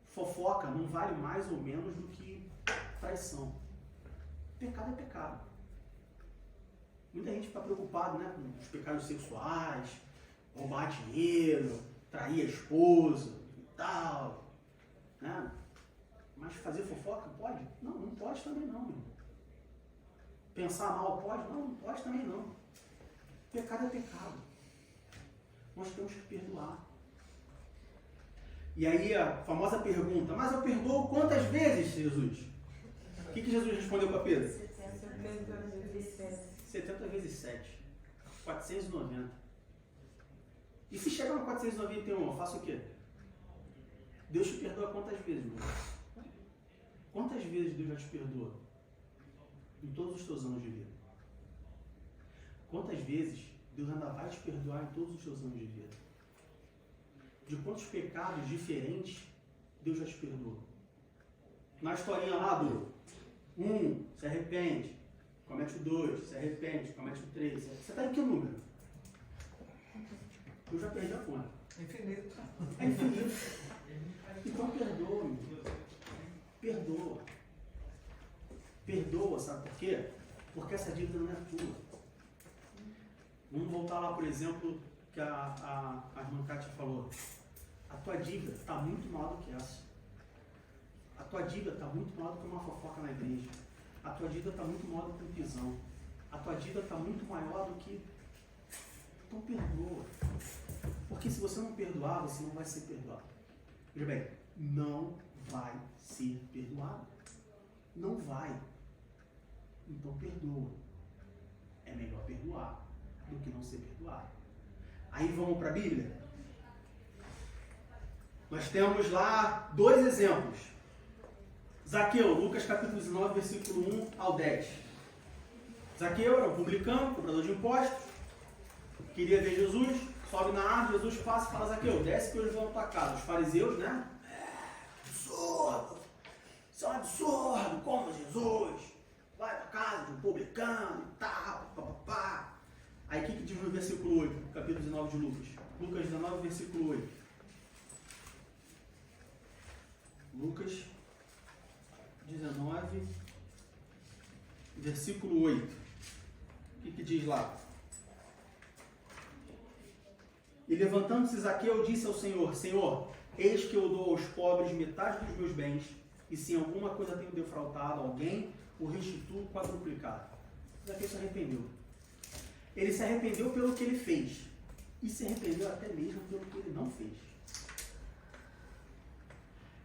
Fofoca não vale mais ou menos do que traição. Pecado é pecado. Muita gente fica preocupada, né, com os pecados sexuais, roubar dinheiro, trair a esposa e tal, né? Mas fazer fofoca pode? Não, não pode também não, meu. Pensar mal pode? Não, não pode também não. Pecado é pecado. Nós temos que perdoar. E aí a famosa pergunta, mas eu perdoo quantas vezes, Jesus? O que Jesus respondeu para Pedro? 70 vezes 7. 490. E se chegar no 491, eu faço o quê? Deus te perdoa quantas vezes, meu irmão? Quantas vezes Deus já te perdoa? Em todos os teus anos de vida. Quantas vezes Deus ainda vai te perdoar em todos os teus anos de vida? De quantos pecados diferentes Deus já te perdoou? Na historinha lá do 1, se arrepende, comete o 2, se arrepende, comete o 3. Você está em que número? Eu já perdi a conta. Infinito. É infinito. Então perdoa, meu. Perdoa. Perdoa, sabe por quê? Porque essa dívida não é tua. Vamos voltar lá, por exemplo, que a irmã Kátia falou. A tua dívida está muito maior do que essa. A tua dívida está muito maior do que uma fofoca na igreja. A tua dívida está muito maior do que um pisão. A tua dívida está muito maior do que... Então perdoa. Porque se você não perdoar, você não vai ser perdoado. Veja bem, não vai ser perdoado. Não vai. Então perdoa. É melhor perdoar do que não ser perdoado. Aí vamos para a Bíblia. Nós temos lá 2 exemplos. Zaqueu, Lucas capítulo 19, versículo 1 ao 10. Zaqueu era um publicano, cobrador de impostos, queria ver Jesus, sobe na árvore, Jesus passa e fala, Zaqueu, desce que hoje vou na tua casa. Os fariseus, né? Absurdo! Isso é um absurdo! Como Jesus? Vai para casa de um publicano e tal, papapá. Aí o que diz no versículo 8, capítulo 19 de Lucas? Lucas 19, versículo 8. Lucas 19, versículo 8. O que diz lá? E levantando-se Zaqueu, disse ao Senhor, Senhor, eis que eu dou aos pobres metade dos meus bens, e se em alguma coisa tenho defraudado alguém, o restituo quadruplicado. Zaqueu se arrependeu. Ele se arrependeu pelo que ele fez, e se arrependeu até mesmo pelo que ele não fez.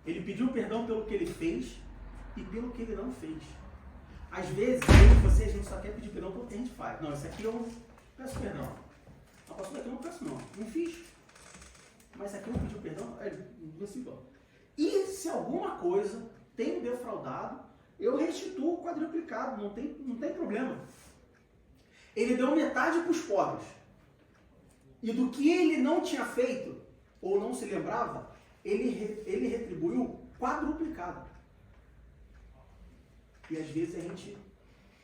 Ele pediu perdão pelo que ele fez e pelo que ele não fez. Às vezes, a gente só quer pedir perdão pelo que a gente faz. Não, isso aqui eu peço perdão. A pastora aqui eu não peço não. Não fiz. Mas isso aqui eu não pedi perdão. E se alguma coisa tenho defraudado, eu restituo quadruplicado. Não tem problema. Ele deu metade para os pobres. E do que ele não tinha feito, ou não se lembrava, ele retribuiu quadruplicado. E às vezes a gente,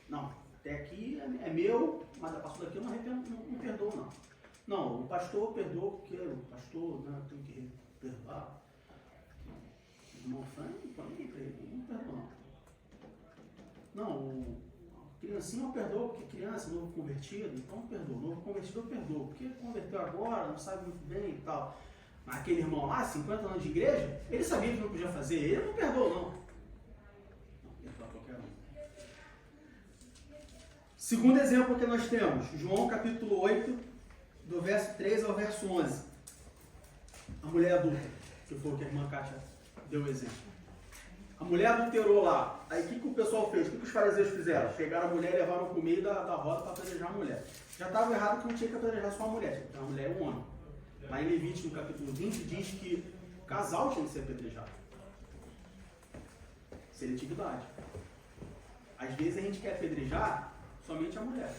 não, até aqui é meu, mas a pastora aqui eu não perdoo não. Não, o pastor perdoa porque o pastor, né, tem que perdoar. O irmão Frank, não perdoa não. Não, criancinha eu perdoo porque criança, novo convertido, então eu perdoo. Novo convertido eu perdoo, porque converteu agora, não sabe muito bem e tal. Mas aquele irmão lá, 50 anos de igreja, ele sabia que não podia fazer, ele não perdoou não. Não, perdoa qualquer um. Segundo exemplo que nós temos, João capítulo 8, do verso 3 ao verso 11. A mulher adulta, que foi o que a irmã Kátia deu o exemplo. A mulher adulterou lá. Aí o que o pessoal fez? O que os fariseus fizeram? Pegaram a mulher e levaram para o meio da roda para apedrejar a mulher. Já estava errado que não tinha que apedrejar só a mulher, tinha que ter uma mulher e um homem. Lá em Levítico, no capítulo 20, diz que o casal tinha que ser apedrejado. Seletividade. Às vezes a gente quer apedrejar somente a mulher.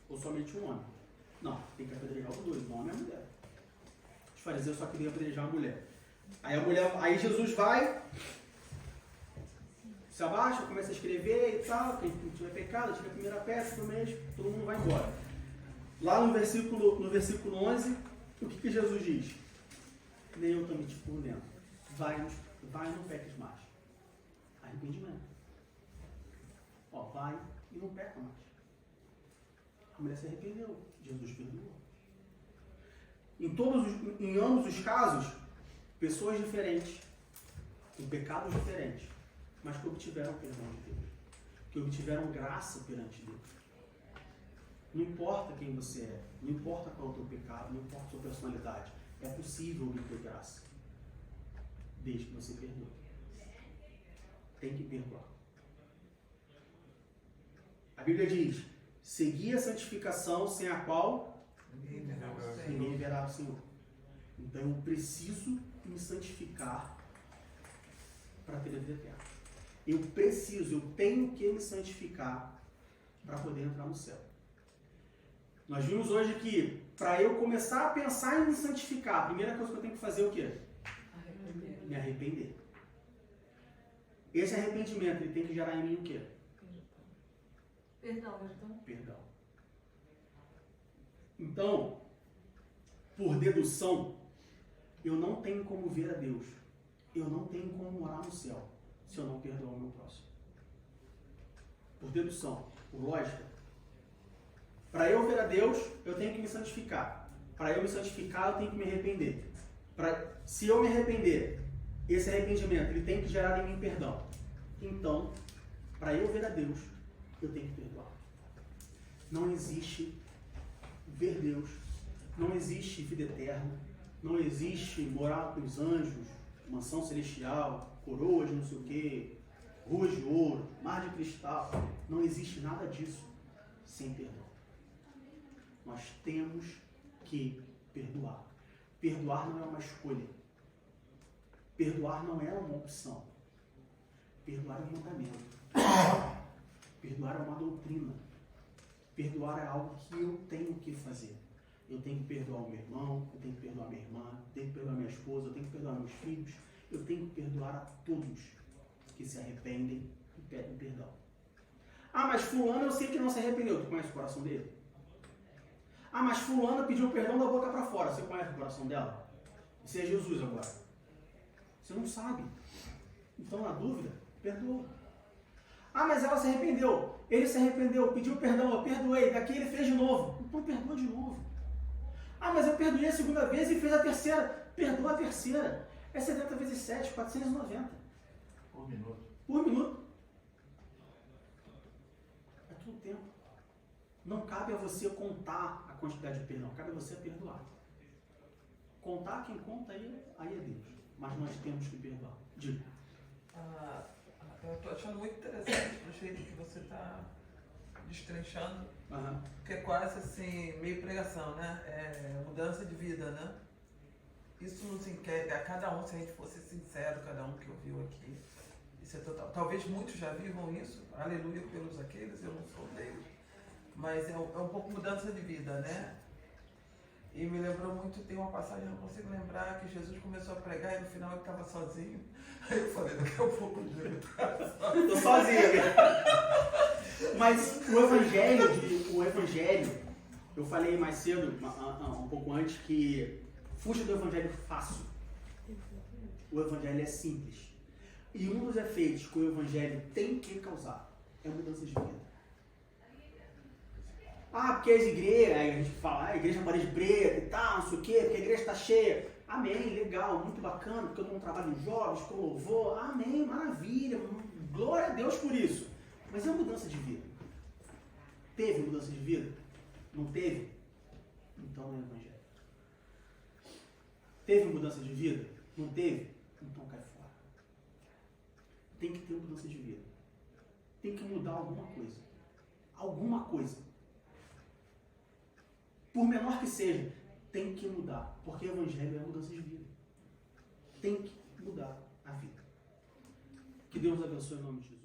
Ou somente um homem. Não, tem que apedrejar os dois, o homem e a mulher. Os fariseus só queriam apedrejar a mulher. Aí Jesus vai, se abaixa, começa a escrever e tal, quem tiver pecado, tira a primeira peça, por mês, todo mundo vai embora. Lá no versículo 11, o que Jesus diz? Nem eu também te condeno. Vai e não peques mais. Arrependimento. Ó, vai e não peca mais. A mulher se arrependeu. Jesus perdoou. Em ambos os casos, pessoas diferentes, com pecados diferentes, mas que obtiveram perdão de Deus. Que obtiveram graça perante Deus. Não importa quem você é, não importa qual é o teu pecado, não importa a sua personalidade. É possível obter graça. Desde que você perdoe. Tem que perdoar. A Bíblia diz, segui a santificação sem a qual ninguém verá o Senhor. Então eu preciso me santificar para ter a vida eterna. Eu tenho que me santificar para poder entrar no céu. Nós vimos hoje que, para eu começar a pensar em me santificar, a primeira coisa que eu tenho que fazer é o quê? Me arrepender. Esse arrependimento, ele tem que gerar em mim o quê? Perdão. Então, por dedução, eu não tenho como ver a Deus. Eu não tenho como morar no céu se eu não perdoar o meu próximo. Por dedução, por lógica. Para eu ver a Deus, eu tenho que me santificar. Para eu me santificar, eu tenho que me arrepender. Se eu me arrepender, esse arrependimento ele tem que gerar em mim perdão. Então, para eu ver a Deus, eu tenho que perdoar. Não existe ver Deus, não existe vida eterna, não existe morar com os anjos, mansão celestial, coroa de não sei o quê, ruas de ouro, mar de cristal. Não existe nada disso sem perdão. Nós temos que perdoar. Perdoar não é uma escolha. Perdoar não é uma opção. Perdoar é um mandamento. Perdoar é uma doutrina. Perdoar é algo que eu tenho que fazer. Eu tenho que perdoar o meu irmão, eu tenho que perdoar minha irmã, eu tenho que perdoar minha esposa, eu tenho que perdoar meus filhos. Eu tenho que perdoar a todos que se arrependem e pedem perdão. Ah, mas fulano eu sei que não se arrependeu. Tu conhece o coração dele? Ah, mas fulano pediu perdão da boca para fora. Você conhece o coração dela? Isso é Jesus agora. Você não sabe. Então, na dúvida, perdoa. Ah, mas ela se arrependeu. Ele se arrependeu, pediu perdão, eu perdoei. Daqui ele fez de novo. Então perdoa de novo. Ah, mas eu perdoei a segunda vez e fez a terceira. Perdoa a terceira. É 70 vezes 7, 490. Por minuto. Por minuto. É tudo tempo. Não cabe a você contar a quantidade de perdão, cabe a você perdoar. Contar quem conta aí é Deus. Mas nós temos que perdoar. Diga. Eu estou achando muito interessante o jeito que você está destrinchando, que é quase assim, meio pregação, né? É mudança de vida, né? Isso nos inquere a cada um, se a gente fosse sincero, cada um que ouviu aqui. Isso é total. Talvez muitos já vivam isso, aleluia pelos aqueles, eu não sou deles. Mas é um pouco mudança de vida, né? E me lembrou muito, tem uma passagem, eu não consigo lembrar, que Jesus começou a pregar e no final ele estava sozinho. Aí eu falei, daqui a pouco ele está Estou sozinho. Mas o evangelho, eu falei mais cedo, um pouco antes, que fuja do evangelho fácil. O evangelho é simples. E um dos efeitos que o evangelho tem que causar é mudança de vida. Ah, porque as igrejas, aí a gente fala, a igreja é parede preta e tal, não sei o quê, porque a igreja está cheia. Amém, legal, muito bacana, porque eu dou um trabalho em jovens, com louvor. Amém, maravilha, glória a Deus por isso. Mas é uma mudança de vida. Teve mudança de vida? Não teve? Então não é evangelho. Teve mudança de vida? Não teve? Então cai fora. Tem que ter mudança de vida. Tem que mudar alguma coisa. Alguma coisa. Por menor que seja, tem que mudar. Porque o evangelho é mudança de vida. Tem que mudar a vida. Que Deus abençoe em nome de Jesus.